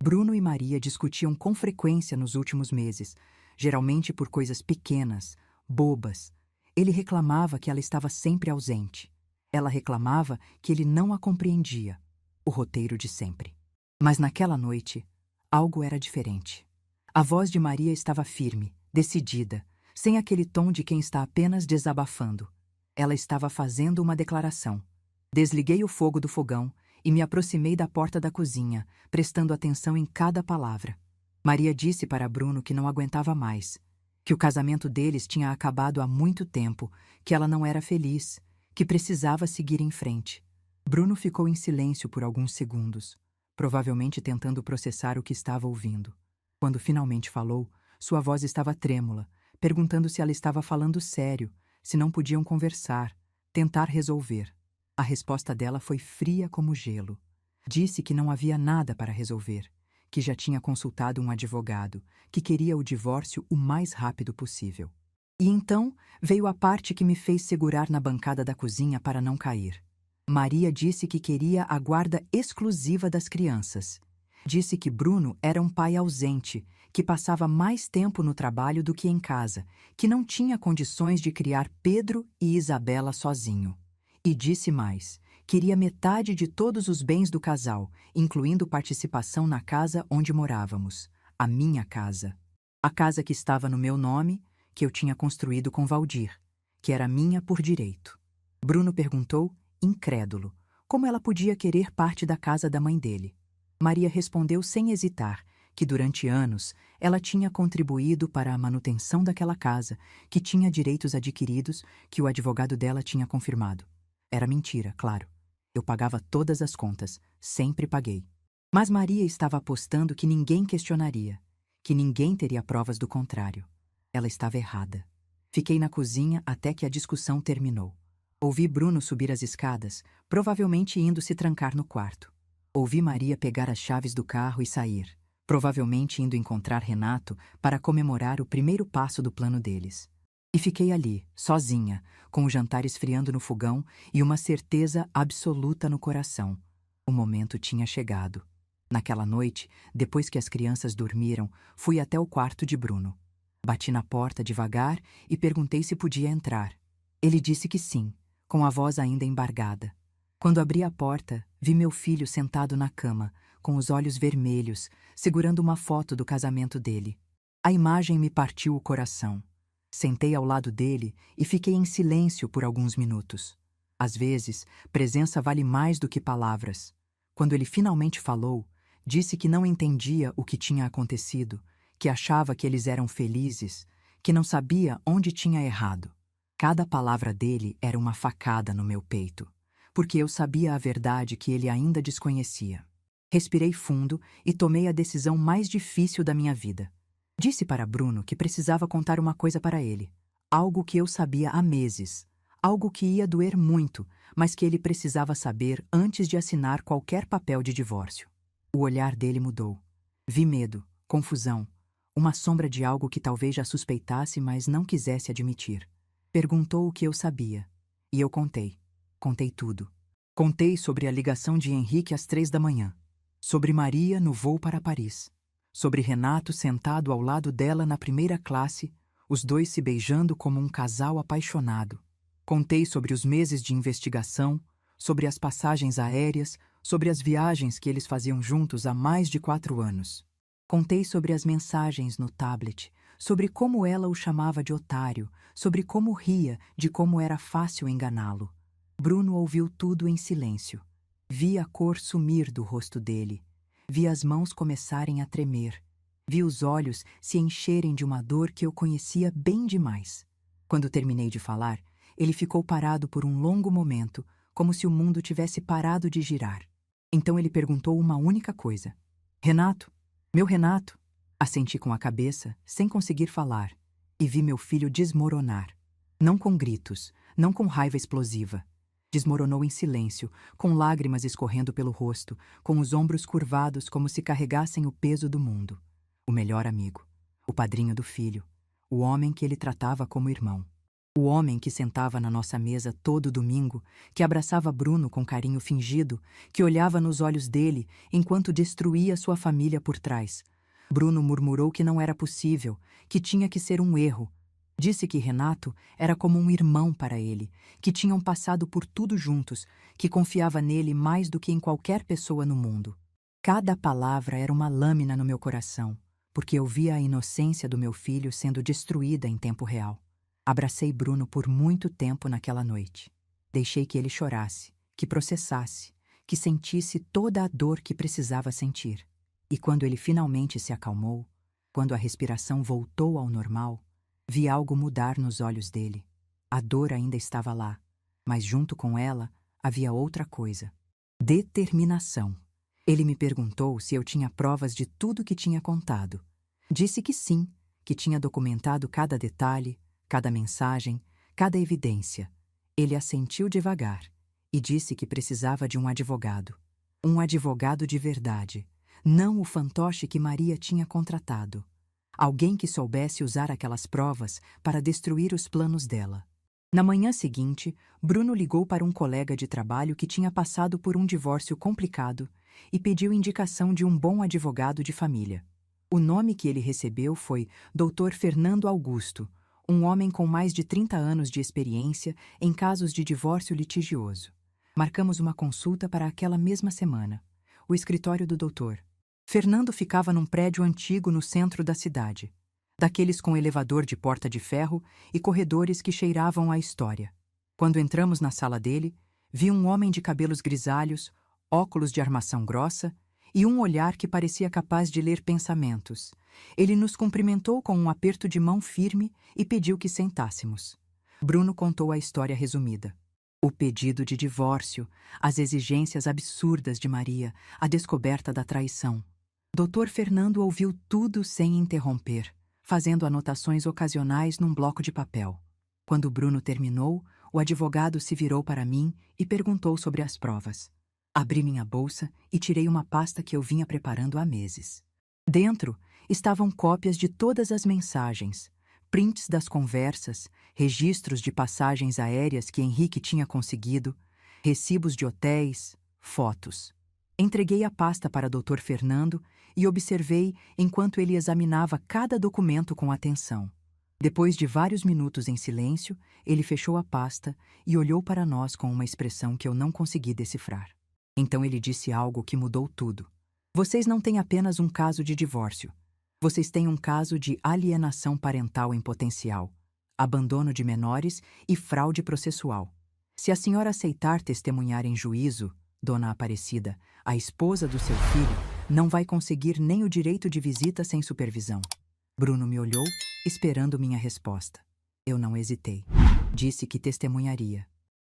Bruno e Maria discutiam com frequência nos últimos meses, geralmente por coisas pequenas, bobas. Ele reclamava que ela estava sempre ausente. Ela reclamava que ele não a compreendia. O roteiro de sempre. Mas naquela noite, algo era diferente. A voz de Maria estava firme, decidida, sem aquele tom de quem está apenas desabafando. Ela estava fazendo uma declaração. Desliguei o fogo do fogão e me aproximei da porta da cozinha, prestando atenção em cada palavra. Maria disse para Bruno que não aguentava mais, que o casamento deles tinha acabado há muito tempo, que ela não era feliz, que precisava seguir em frente. Bruno ficou em silêncio por alguns segundos, provavelmente tentando processar o que estava ouvindo. Quando finalmente falou, sua voz estava trêmula, perguntando se ela estava falando sério, se não podiam conversar, tentar resolver. A resposta dela foi fria como gelo. Disse que não havia nada para resolver, que já tinha consultado um advogado, que queria o divórcio o mais rápido possível. E então veio a parte que me fez segurar na bancada da cozinha para não cair. Maria disse que queria a guarda exclusiva das crianças. Disse que Bruno era um pai ausente, que passava mais tempo no trabalho do que em casa, que não tinha condições de criar Pedro e Isabela sozinho. E disse mais, queria metade de todos os bens do casal, incluindo participação na casa onde morávamos, a minha casa. A casa que estava no meu nome, que eu tinha construído com Valdir, que era minha por direito. Bruno perguntou, incrédulo, como ela podia querer parte da casa da mãe dele. Maria respondeu sem hesitar que durante anos ela tinha contribuído para a manutenção daquela casa, que tinha direitos adquiridos que o advogado dela tinha confirmado. Era mentira, claro. Eu pagava todas as contas, sempre paguei. Mas Maria estava apostando que ninguém questionaria, que ninguém teria provas do contrário. Ela estava errada. Fiquei na cozinha até que a discussão terminou. Ouvi Bruno subir as escadas, provavelmente indo se trancar no quarto. Ouvi Maria pegar as chaves do carro e sair, provavelmente indo encontrar Renato para comemorar o primeiro passo do plano deles. E fiquei ali, sozinha, com o jantar esfriando no fogão e uma certeza absoluta no coração. O momento tinha chegado. Naquela noite, depois que as crianças dormiram, fui até o quarto de Bruno. Bati na porta devagar e perguntei se podia entrar. Ele disse que sim, com a voz ainda embargada. Quando abri a porta, vi meu filho sentado na cama, com os olhos vermelhos, segurando uma foto do casamento dele. A imagem me partiu o coração. Sentei ao lado dele e fiquei em silêncio por alguns minutos. Às vezes, presença vale mais do que palavras. Quando ele finalmente falou, disse que não entendia o que tinha acontecido, que achava que eles eram felizes, que não sabia onde tinha errado. Cada palavra dele era uma facada no meu peito, porque eu sabia a verdade que ele ainda desconhecia. Respirei fundo e tomei a decisão mais difícil da minha vida. Disse para Bruno que precisava contar uma coisa para ele, algo que eu sabia há meses, algo que ia doer muito, mas que ele precisava saber antes de assinar qualquer papel de divórcio. O olhar dele mudou. Vi medo, confusão, uma sombra de algo que talvez já suspeitasse, mas não quisesse admitir. Perguntou o que eu sabia, e eu contei. Contei tudo. Contei sobre a ligação de Henrique às 3 da manhã, sobre Maria no voo para Paris, sobre Renato sentado ao lado dela na primeira classe, os dois se beijando como um casal apaixonado. Contei sobre os meses de investigação, sobre as passagens aéreas, sobre as viagens que eles faziam juntos há mais de 4 anos. Contei sobre as mensagens no tablet, sobre como ela o chamava de otário, sobre como ria, de como era fácil enganá-lo. Bruno ouviu tudo em silêncio. Vi a cor sumir do rosto dele. Vi as mãos começarem a tremer. Vi os olhos se encherem de uma dor que eu conhecia bem demais. Quando terminei de falar, ele ficou parado por um longo momento, como se o mundo tivesse parado de girar. Então ele perguntou uma única coisa. Renato? Meu Renato? Assenti com a cabeça, sem conseguir falar, e vi meu filho desmoronar. Não com gritos, não com raiva explosiva. Desmoronou em silêncio, com lágrimas escorrendo pelo rosto, com os ombros curvados como se carregassem o peso do mundo. O melhor amigo, o padrinho do filho, o homem que ele tratava como irmão. O homem que sentava na nossa mesa todo domingo, que abraçava Bruno com carinho fingido, que olhava nos olhos dele enquanto destruía sua família por trás. Bruno murmurou que não era possível, que tinha que ser um erro. Disse que Renato era como um irmão para ele, que tinham passado por tudo juntos, que confiava nele mais do que em qualquer pessoa no mundo. Cada palavra era uma lâmina no meu coração, porque eu via a inocência do meu filho sendo destruída em tempo real. Abracei Bruno por muito tempo naquela noite. Deixei que ele chorasse, que processasse, que sentisse toda a dor que precisava sentir. E quando ele finalmente se acalmou, quando a respiração voltou ao normal, vi algo mudar nos olhos dele. A dor ainda estava lá, mas junto com ela havia outra coisa. Determinação. Ele me perguntou se eu tinha provas de tudo que tinha contado. Disse que sim, que tinha documentado cada detalhe, cada mensagem, cada evidência. Ele assentiu devagar e disse que precisava de um advogado. Um advogado de verdade, não o fantoche que Maria tinha contratado. Alguém que soubesse usar aquelas provas para destruir os planos dela. Na manhã seguinte, Bruno ligou para um colega de trabalho que tinha passado por um divórcio complicado e pediu indicação de um bom advogado de família. O nome que ele recebeu foi Dr. Fernando Augusto, um homem com mais de 30 anos de experiência em casos de divórcio litigioso. Marcamos uma consulta para aquela mesma semana. O escritório do doutor. Fernando ficava num prédio antigo no centro da cidade, daqueles com elevador de porta de ferro e corredores que cheiravam a história. Quando entramos na sala dele, vi um homem de cabelos grisalhos, óculos de armação grossa e um olhar que parecia capaz de ler pensamentos. Ele nos cumprimentou com um aperto de mão firme e pediu que sentássemos. Bruno contou a história resumida. O pedido de divórcio, as exigências absurdas de Maria, a descoberta da traição. Dr. Fernando ouviu tudo sem interromper, fazendo anotações ocasionais num bloco de papel. Quando Bruno terminou, o advogado se virou para mim e perguntou sobre as provas. Abri minha bolsa e tirei uma pasta que eu vinha preparando há meses. Dentro estavam cópias de todas as mensagens, prints das conversas, registros de passagens aéreas que Henrique tinha conseguido, recibos de hotéis, fotos. Entreguei a pasta para Dr. Fernando e observei enquanto ele examinava cada documento com atenção. Depois de vários minutos em silêncio, ele fechou a pasta e olhou para nós com uma expressão que eu não consegui decifrar. Então ele disse algo que mudou tudo. Vocês não têm apenas um caso de divórcio. Vocês têm um caso de alienação parental em potencial, abandono de menores e fraude processual. Se a senhora aceitar testemunhar em juízo, Dona Aparecida, a esposa do seu filho, não vai conseguir nem o direito de visita sem supervisão. Bruno me olhou, esperando minha resposta. Eu não hesitei. Disse que testemunharia.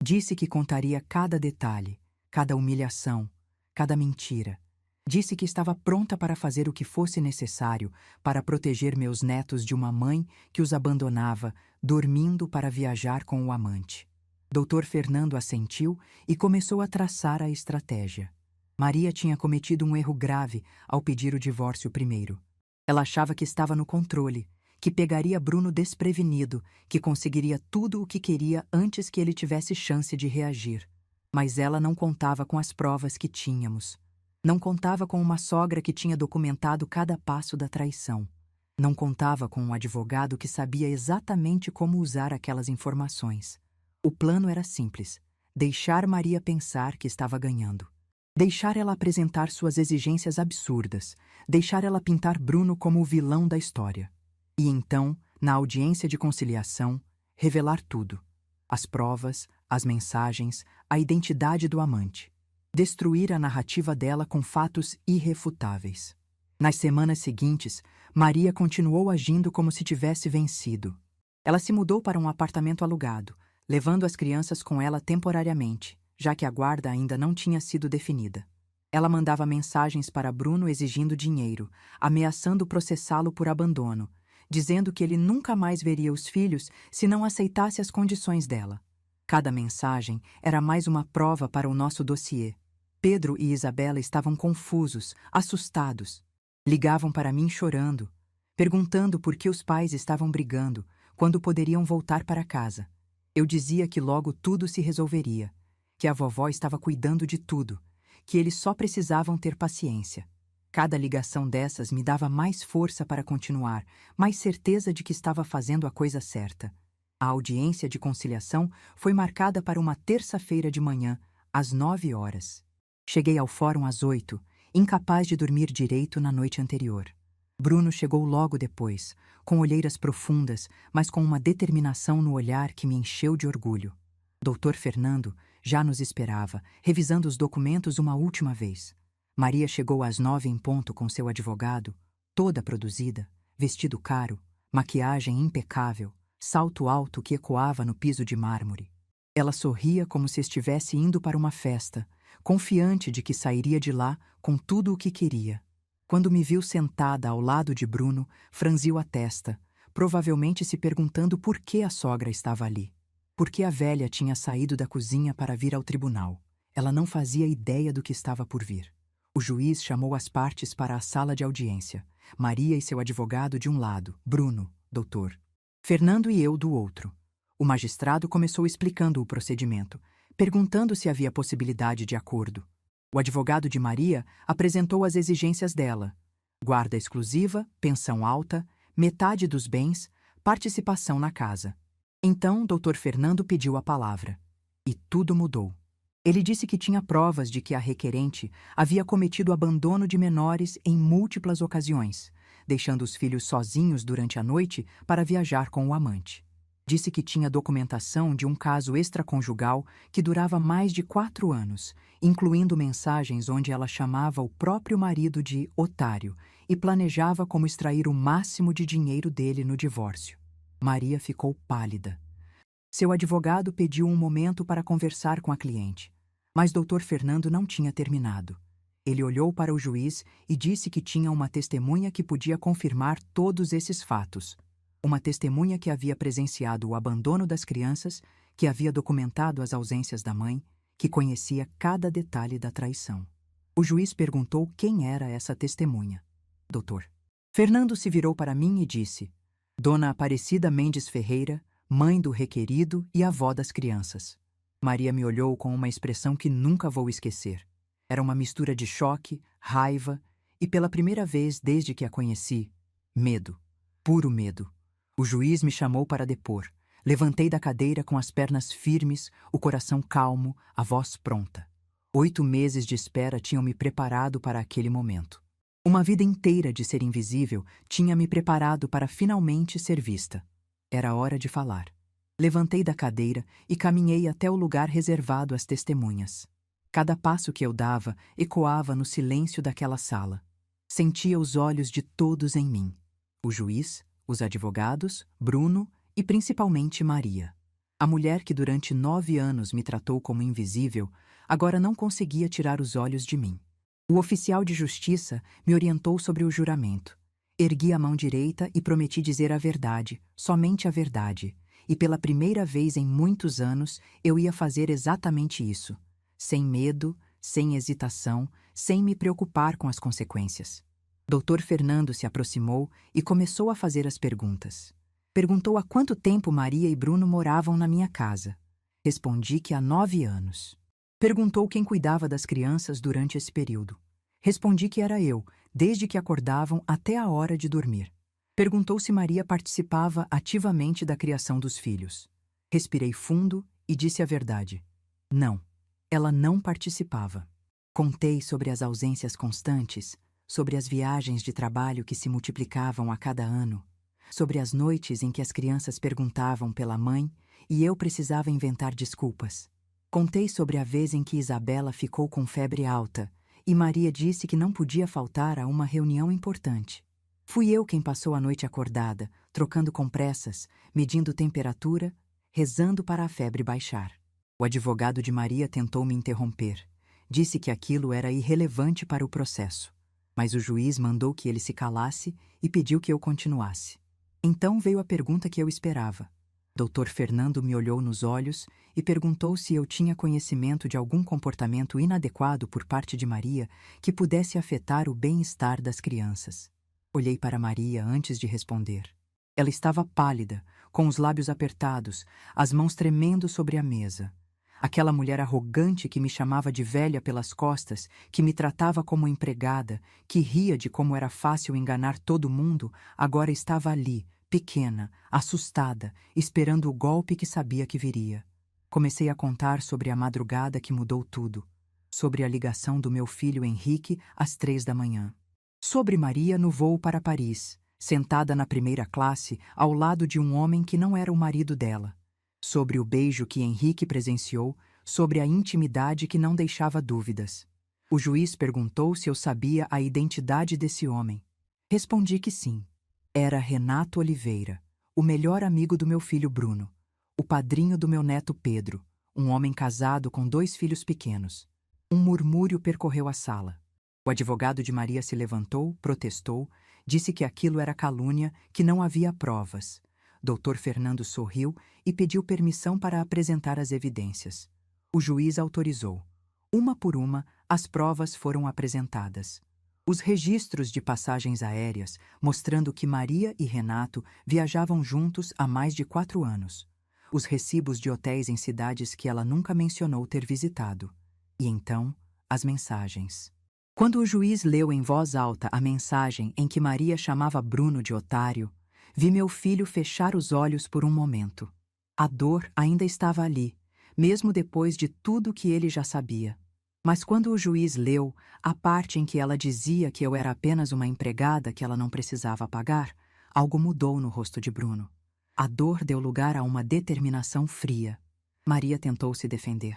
Disse que contaria cada detalhe, cada humilhação, cada mentira. Disse que estava pronta para fazer o que fosse necessário para proteger meus netos de uma mãe que os abandonava, dormindo para viajar com o amante. Dr. Fernando assentiu e começou a traçar a estratégia. Maria tinha cometido um erro grave ao pedir o divórcio primeiro. Ela achava que estava no controle, que pegaria Bruno desprevenido, que conseguiria tudo o que queria antes que ele tivesse chance de reagir. Mas ela não contava com as provas que tínhamos. Não contava com uma sogra que tinha documentado cada passo da traição. Não contava com um advogado que sabia exatamente como usar aquelas informações. O plano era simples: deixar Maria pensar que estava ganhando. Deixar ela apresentar suas exigências absurdas. Deixar ela pintar Bruno como o vilão da história. E então, na audiência de conciliação, revelar tudo. As provas, as mensagens, a identidade do amante. Destruir a narrativa dela com fatos irrefutáveis. Nas semanas seguintes, Maria continuou agindo como se tivesse vencido. Ela se mudou para um apartamento alugado, levando as crianças com ela temporariamente, já que a guarda ainda não tinha sido definida. Ela mandava mensagens para Bruno exigindo dinheiro, ameaçando processá-lo por abandono, dizendo que ele nunca mais veria os filhos se não aceitasse as condições dela. Cada mensagem era mais uma prova para o nosso dossiê. Pedro e Isabela estavam confusos, assustados. Ligavam para mim chorando, perguntando por que os pais estavam brigando, quando poderiam voltar para casa. Eu dizia que logo tudo se resolveria, que a vovó estava cuidando de tudo, que eles só precisavam ter paciência. Cada ligação dessas me dava mais força para continuar, mais certeza de que estava fazendo a coisa certa. A audiência de conciliação foi marcada para uma terça-feira de manhã, às 9 horas. Cheguei ao fórum às 8, incapaz de dormir direito na noite anterior. Bruno chegou logo depois, com olheiras profundas, mas com uma determinação no olhar que me encheu de orgulho. Dr. Fernando já nos esperava, revisando os documentos uma última vez. Maria chegou às 9 em ponto com seu advogado, toda produzida, vestido caro, maquiagem impecável, salto alto que ecoava no piso de mármore. Ela sorria como se estivesse indo para uma festa, confiante de que sairia de lá com tudo o que queria. Quando me viu sentada ao lado de Bruno, franziu a testa, provavelmente se perguntando por que a sogra estava ali. Por que a velha tinha saído da cozinha para vir ao tribunal. Ela não fazia ideia do que estava por vir. O juiz chamou as partes para a sala de audiência. Maria e seu advogado de um lado, Bruno, doutor. Fernando e eu do outro. O magistrado começou explicando o procedimento, perguntando se havia possibilidade de acordo. O advogado de Maria apresentou as exigências dela: guarda exclusiva, pensão alta, metade dos bens, participação na casa. Então, Dr. Fernando pediu a palavra. E tudo mudou. Ele disse que tinha provas de que a requerente havia cometido abandono de menores em múltiplas ocasiões, deixando os filhos sozinhos durante a noite para viajar com o amante. Disse que tinha documentação de um caso extraconjugal que durava mais de 4 anos, incluindo mensagens onde ela chamava o próprio marido de otário e planejava como extrair o máximo de dinheiro dele no divórcio. Maria ficou pálida. Seu advogado pediu um momento para conversar com a cliente, mas Dr. Fernando não tinha terminado. Ele olhou para o juiz e disse que tinha uma testemunha que podia confirmar todos esses fatos. Uma testemunha que havia presenciado o abandono das crianças, que havia documentado as ausências da mãe, que conhecia cada detalhe da traição. O juiz perguntou quem era essa testemunha. doutor. Fernando se virou para mim e disse: Dona Aparecida Mendes Ferreira, mãe do requerido e avó das crianças. Maria me olhou com uma expressão que nunca vou esquecer. Era uma mistura de choque, raiva e, pela primeira vez desde que a conheci, medo. Puro medo. O juiz me chamou para depor. Levantei da cadeira com as pernas firmes, o coração calmo, a voz pronta. 8 meses de espera tinham me preparado para aquele momento. Uma vida inteira de ser invisível tinha me preparado para finalmente ser vista. Era hora de falar. Levantei da cadeira e caminhei até o lugar reservado às testemunhas. Cada passo que eu dava ecoava no silêncio daquela sala. Sentia os olhos de todos em mim. O juiz, os advogados, Bruno e principalmente Maria. A mulher que durante 9 anos me tratou como invisível, agora não conseguia tirar os olhos de mim. O oficial de justiça me orientou sobre o juramento. Ergui a mão direita e prometi dizer a verdade, somente a verdade. E pela primeira vez em muitos anos, eu ia fazer exatamente isso. Sem medo, sem hesitação, sem me preocupar com as consequências. Dr. Fernando se aproximou e começou a fazer as perguntas. Perguntou há quanto tempo Maria e Bruno moravam na minha casa. Respondi que há 9 anos. Perguntou quem cuidava das crianças durante esse período. Respondi que era eu, desde que acordavam até a hora de dormir. Perguntou se Maria participava ativamente da criação dos filhos. Respirei fundo e disse a verdade. Não, ela não participava. Contei sobre as ausências constantes, sobre as viagens de trabalho que se multiplicavam a cada ano, sobre as noites em que as crianças perguntavam pela mãe e eu precisava inventar desculpas. Contei sobre a vez em que Isabela ficou com febre alta e Maria disse que não podia faltar a uma reunião importante. Fui eu quem passou a noite acordada, trocando compressas, medindo temperatura, rezando para a febre baixar. O advogado de Maria tentou me interromper. Disse que aquilo era irrelevante para o processo. Mas o juiz mandou que ele se calasse e pediu que eu continuasse. Então veio a pergunta que eu esperava. Dr. Fernando me olhou nos olhos e perguntou se eu tinha conhecimento de algum comportamento inadequado por parte de Maria que pudesse afetar o bem-estar das crianças. Olhei para Maria antes de responder. Ela estava pálida, com os lábios apertados, as mãos tremendo sobre a mesa. Aquela mulher arrogante que me chamava de velha pelas costas, que me tratava como empregada, que ria de como era fácil enganar todo mundo, agora estava ali, pequena, assustada, esperando o golpe que sabia que viria. Comecei a contar sobre a madrugada que mudou tudo, sobre a ligação do meu filho Henrique às 3 da manhã, sobre Maria no voo para Paris, sentada na primeira classe ao lado de um homem que não era o marido dela, sobre o beijo que Henrique presenciou, sobre a intimidade que não deixava dúvidas. O juiz perguntou se eu sabia a identidade desse homem. Respondi que sim. Era Renato Oliveira, o melhor amigo do meu filho Bruno, o padrinho do meu neto Pedro, um homem casado com 2 filhos pequenos. Um murmúrio percorreu a sala. O advogado de Maria se levantou, protestou, disse que aquilo era calúnia, que não havia provas. Dr. Fernando sorriu e pediu permissão para apresentar as evidências. O juiz autorizou. Uma por uma, as provas foram apresentadas. Os registros de passagens aéreas mostrando que Maria e Renato viajavam juntos há mais de 4 anos. Os recibos de hotéis em cidades que ela nunca mencionou ter visitado. E então, as mensagens. Quando o juiz leu em voz alta a mensagem em que Maria chamava Bruno de otário, vi meu filho fechar os olhos por um momento. A dor ainda estava ali, mesmo depois de tudo que ele já sabia. Mas quando o juiz leu a parte em que ela dizia que eu era apenas uma empregada que ela não precisava pagar, algo mudou no rosto de Bruno. A dor deu lugar a uma determinação fria. Maria tentou se defender.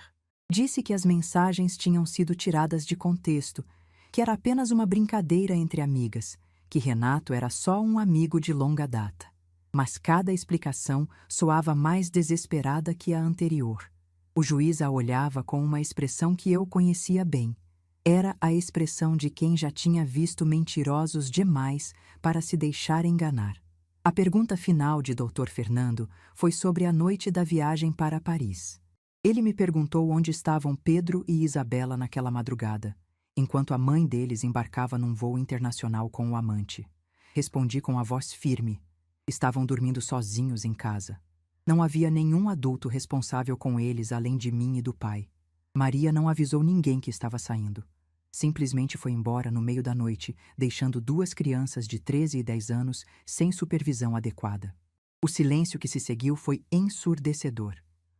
Disse que as mensagens tinham sido tiradas de contexto, que era apenas uma brincadeira entre amigas, que Renato era só um amigo de longa data. Mas cada explicação soava mais desesperada que a anterior. O juiz a olhava com uma expressão que eu conhecia bem. Era a expressão de quem já tinha visto mentirosos demais para se deixar enganar. A pergunta final de Dr. Fernando foi sobre a noite da viagem para Paris. Ele me perguntou onde estavam Pedro e Isabela naquela madrugada. enquanto a mãe deles embarcava num voo internacional com o amante. Respondi com a voz firme. Estavam dormindo sozinhos em casa. Não havia nenhum adulto responsável com eles além de mim e do pai. Maria não avisou ninguém que estava saindo. Simplesmente foi embora no meio da noite, deixando 2 crianças de 13 e 10 anos sem supervisão adequada. O silêncio que se seguiu foi ensurdecedor.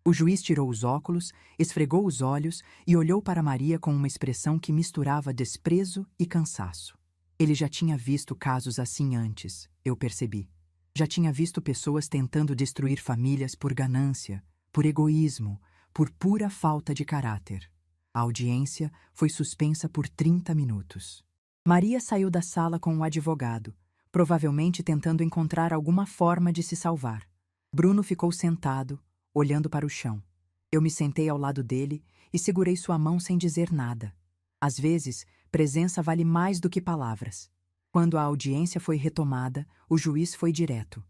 O juiz tirou os óculos, esfregou os olhos e olhou para Maria com uma expressão que misturava desprezo e cansaço. Ele já tinha visto casos assim antes, eu percebi. Já tinha visto pessoas tentando destruir famílias por ganância, por egoísmo, por pura falta de caráter. A audiência foi suspensa por 30 minutos. Maria saiu da sala com o advogado, provavelmente tentando encontrar alguma forma de se salvar. Bruno ficou sentado, olhando para o chão. Eu me sentei ao lado dele e segurei sua mão sem dizer nada. Às vezes, presença vale mais do que palavras. Quando a audiência foi retomada, o juiz foi direto.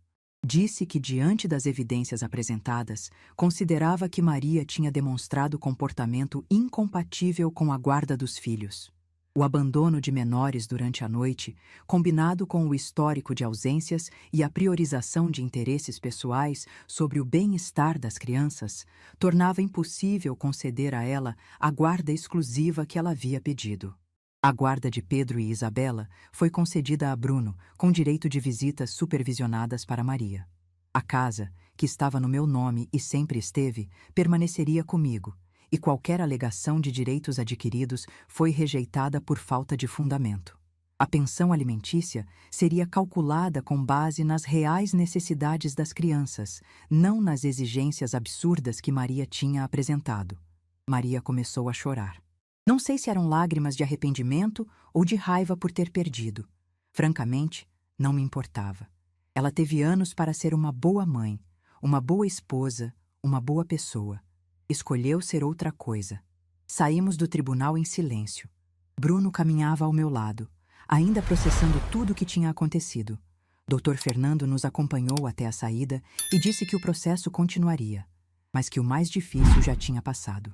Disse que, diante das evidências apresentadas, considerava que Maria tinha demonstrado comportamento incompatível com a guarda dos filhos. O abandono de menores durante a noite, combinado com o histórico de ausências e a priorização de interesses pessoais sobre o bem-estar das crianças, tornava impossível conceder a ela a guarda exclusiva que ela havia pedido. A guarda de Pedro e Isabela foi concedida a Bruno, com direito de visitas supervisionadas para Maria. A casa, que estava no meu nome e sempre esteve, permaneceria comigo, e qualquer alegação de direitos adquiridos foi rejeitada por falta de fundamento. A pensão alimentícia seria calculada com base nas reais necessidades das crianças, não nas exigências absurdas que Maria tinha apresentado. Maria começou a chorar. Não sei se eram lágrimas de arrependimento ou de raiva por ter perdido. Francamente, não me importava. Ela teve anos para ser uma boa mãe, uma boa esposa, uma boa pessoa. Escolheu ser outra coisa. Saímos do tribunal em silêncio. Bruno caminhava ao meu lado, ainda processando tudo o que tinha acontecido. Dr. Fernando nos acompanhou até a saída e disse que o processo continuaria, mas que o mais difícil já tinha passado.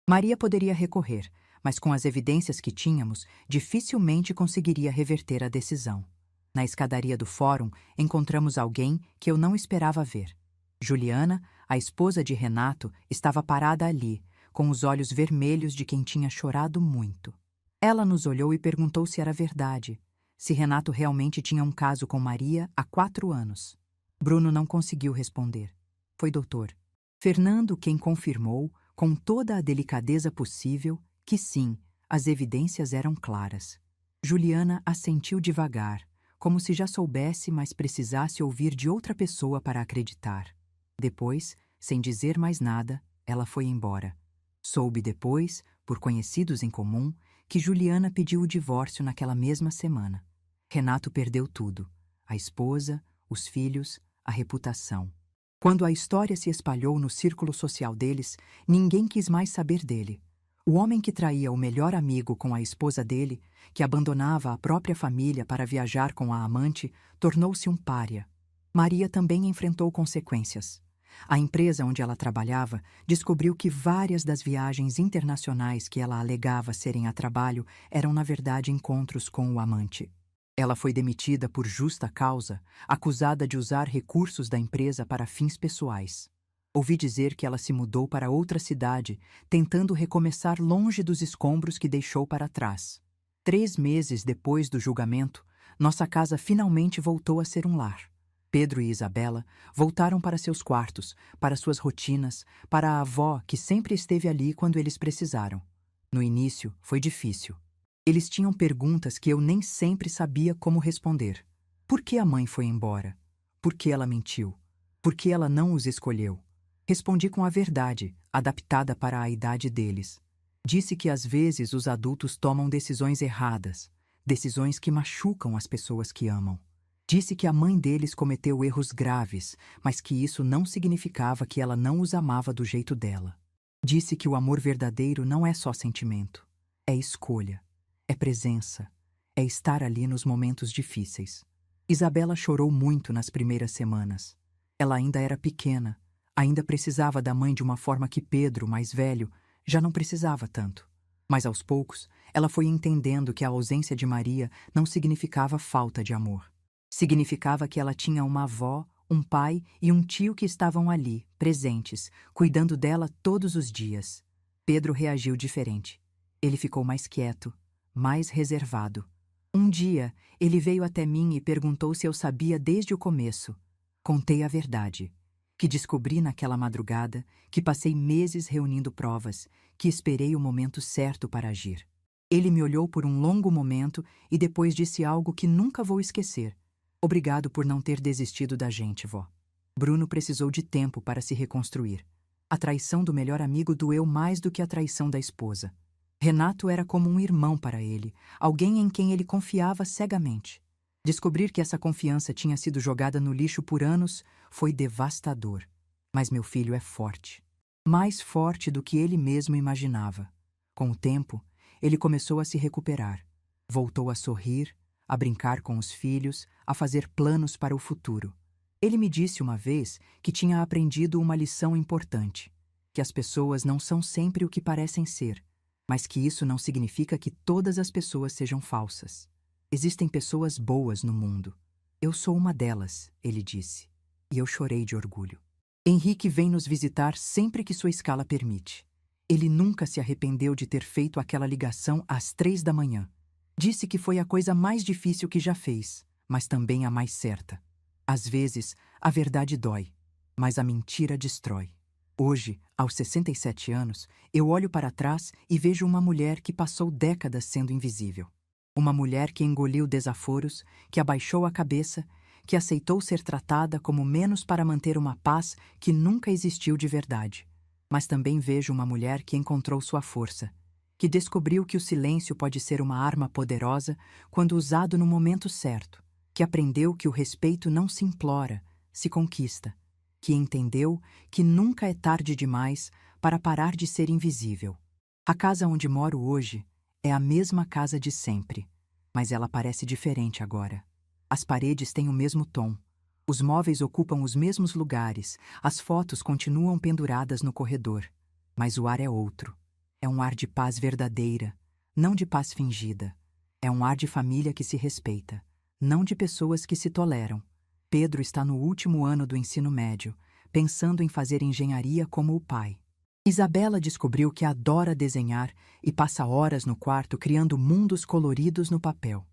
Maria poderia recorrer, mas com as evidências que tínhamos, dificilmente conseguiria reverter a decisão. Na escadaria do fórum, encontramos alguém que eu não esperava ver. Juliana, a esposa de Renato, estava parada ali, com os olhos vermelhos de quem tinha chorado muito. Ela nos olhou e perguntou se era verdade, se Renato realmente tinha um caso com Maria há 4 anos. Bruno não conseguiu responder. Foi doutor Fernando quem confirmou, com toda a delicadeza possível, que sim, as evidências eram claras. Juliana assentiu devagar, como se já soubesse, mas precisasse ouvir de outra pessoa para acreditar. Depois, sem dizer mais nada, ela foi embora. Soube depois, por conhecidos em comum, que Juliana pediu o divórcio naquela mesma semana. Renato perdeu tudo: a esposa, os filhos, a reputação. Quando a história se espalhou no círculo social deles, ninguém quis mais saber dele. O homem que traía o melhor amigo com a esposa dele, que abandonava a própria família para viajar com a amante, tornou-se um pária. Maria também enfrentou consequências. A empresa onde ela trabalhava descobriu que várias das viagens internacionais que ela alegava serem a trabalho eram, na verdade, encontros com o amante. Ela foi demitida por justa causa, acusada de usar recursos da empresa para fins pessoais. Ouvi dizer que ela se mudou para outra cidade, tentando recomeçar longe dos escombros que deixou para trás. 3 meses depois do julgamento, nossa casa finalmente voltou a ser um lar. Pedro e Isabela voltaram para seus quartos, para suas rotinas, para a avó que sempre esteve ali quando eles precisaram. No início, foi difícil. Eles tinham perguntas que eu nem sempre sabia como responder. Por que a mãe foi embora? Por que ela mentiu? Por que ela não os escolheu? Respondi com a verdade, adaptada para a idade deles. Disse que às vezes os adultos tomam decisões erradas, decisões que machucam as pessoas que amam. Disse que a mãe deles cometeu erros graves, mas que isso não significava que ela não os amava do jeito dela. Disse que o amor verdadeiro não é só sentimento, é escolha, é presença, é estar ali nos momentos difíceis. Isabela chorou muito nas primeiras semanas. Ela ainda era pequena, ainda precisava da mãe de uma forma que Pedro, mais velho, já não precisava tanto. Mas aos poucos, ela foi entendendo que a ausência de Maria não significava falta de amor. Significava que ela tinha uma avó, um pai e um tio que estavam ali, presentes, cuidando dela todos os dias. Pedro reagiu diferente. Ele ficou mais quieto, mais reservado. Um dia, ele veio até mim e perguntou se eu sabia desde o começo. Contei a verdade. Que descobri naquela madrugada, que passei meses reunindo provas, que esperei o momento certo para agir. Ele me olhou por um longo momento e depois disse algo que nunca vou esquecer. Obrigado por não ter desistido da gente, vó. Bruno precisou de tempo para se reconstruir. A traição do melhor amigo doeu mais do que a traição da esposa. Renato era como um irmão para ele, alguém em quem ele confiava cegamente. Descobrir que essa confiança tinha sido jogada no lixo por anos foi devastador. Mas meu filho é forte. Mais forte do que ele mesmo imaginava. Com o tempo, ele começou a se recuperar. Voltou a sorrir, a brincar com os filhos, a fazer planos para o futuro. Ele me disse uma vez que tinha aprendido uma lição importante, que as pessoas não são sempre o que parecem ser, mas que isso não significa que todas as pessoas sejam falsas. Existem pessoas boas no mundo. Eu sou uma delas, ele disse, e eu chorei de orgulho. Henrique vem nos visitar sempre que sua escala permite. Ele nunca se arrependeu de ter feito aquela ligação às 3 da manhã. Disse que foi a coisa mais difícil que já fez, mas também a mais certa. Às vezes, a verdade dói, mas a mentira destrói. Hoje, aos 67 anos, eu olho para trás e vejo uma mulher que passou décadas sendo invisível. Uma mulher que engoliu desaforos, que abaixou a cabeça, que aceitou ser tratada como menos para manter uma paz que nunca existiu de verdade. Mas também vejo uma mulher que encontrou sua força, que descobriu que o silêncio pode ser uma arma poderosa quando usado no momento certo, que aprendeu que o respeito não se implora, se conquista, que entendeu que nunca é tarde demais para parar de ser invisível. A casa onde moro hoje é a mesma casa de sempre, mas ela parece diferente agora. As paredes têm o mesmo tom, os móveis ocupam os mesmos lugares, as fotos continuam penduradas no corredor, mas o ar é outro. É um ar de paz verdadeira, não de paz fingida. É um ar de família que se respeita, não de pessoas que se toleram. Pedro está no último ano do ensino médio, pensando em fazer engenharia como o pai. Isabela descobriu que adora desenhar e passa horas no quarto criando mundos coloridos no papel.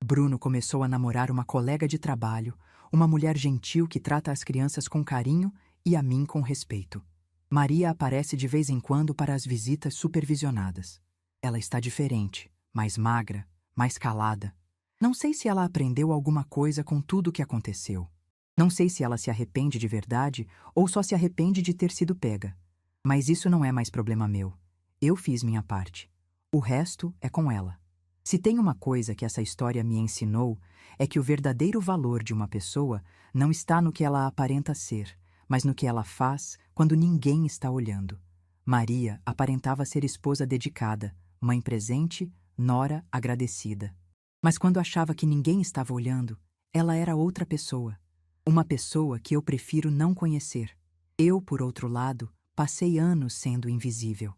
Bruno começou a namorar uma colega de trabalho, uma mulher gentil que trata as crianças com carinho e a mim com respeito. Maria aparece de vez em quando para as visitas supervisionadas. Ela está diferente, mais magra, mais calada. Não sei se ela aprendeu alguma coisa com tudo o que aconteceu. Não sei se ela se arrepende de verdade ou só se arrepende de ter sido pega. Mas isso não é mais problema meu. Eu fiz minha parte. O resto é com ela. Se tem uma coisa que essa história me ensinou, é que o verdadeiro valor de uma pessoa não está no que ela aparenta ser, mas no que ela faz quando ninguém está olhando. Maria aparentava ser esposa dedicada, mãe presente, nora agradecida. Mas quando achava que ninguém estava olhando, ela era outra pessoa. Uma pessoa que eu prefiro não conhecer. Eu, por outro lado, passei anos sendo invisível.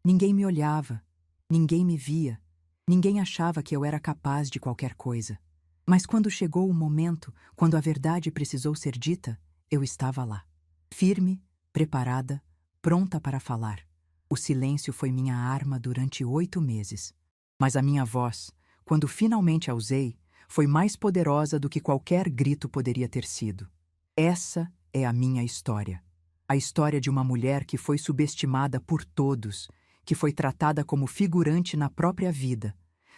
Ninguém me olhava, ninguém me via, ninguém achava que eu era capaz de qualquer coisa. Mas quando chegou o momento, quando a verdade precisou ser dita, eu estava lá. Firme, preparada, pronta para falar. O silêncio foi minha arma durante 8 meses. Mas a minha voz, quando finalmente a usei, foi mais poderosa do que qualquer grito poderia ter sido. Essa é a minha história. A história de uma mulher que foi subestimada por todos, que foi tratada como figurante na própria vida,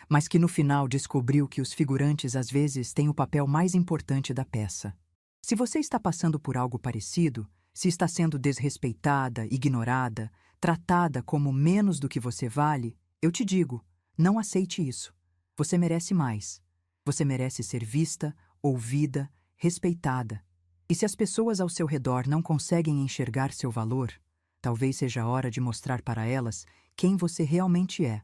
mas que no final descobriu que os figurantes às vezes têm o papel mais importante da peça. Se você está passando por algo parecido, se está sendo desrespeitada, ignorada, tratada como menos do que você vale, eu te digo, não aceite isso. Você merece mais. Você merece ser vista, ouvida, respeitada. E se as pessoas ao seu redor não conseguem enxergar seu valor, talvez seja a hora de mostrar para elas quem você realmente é.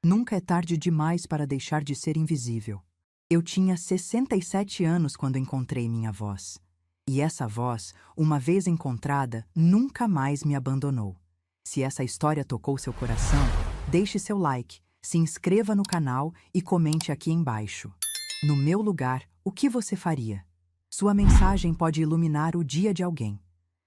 Nunca é tarde demais para deixar de ser invisível. Eu tinha 67 anos quando encontrei minha voz. E essa voz, uma vez encontrada, nunca mais me abandonou. Se essa história tocou seu coração, Deixe seu like, se inscreva no canal e comente aqui embaixo. No meu lugar, o que você faria? Sua mensagem pode iluminar o dia de alguém.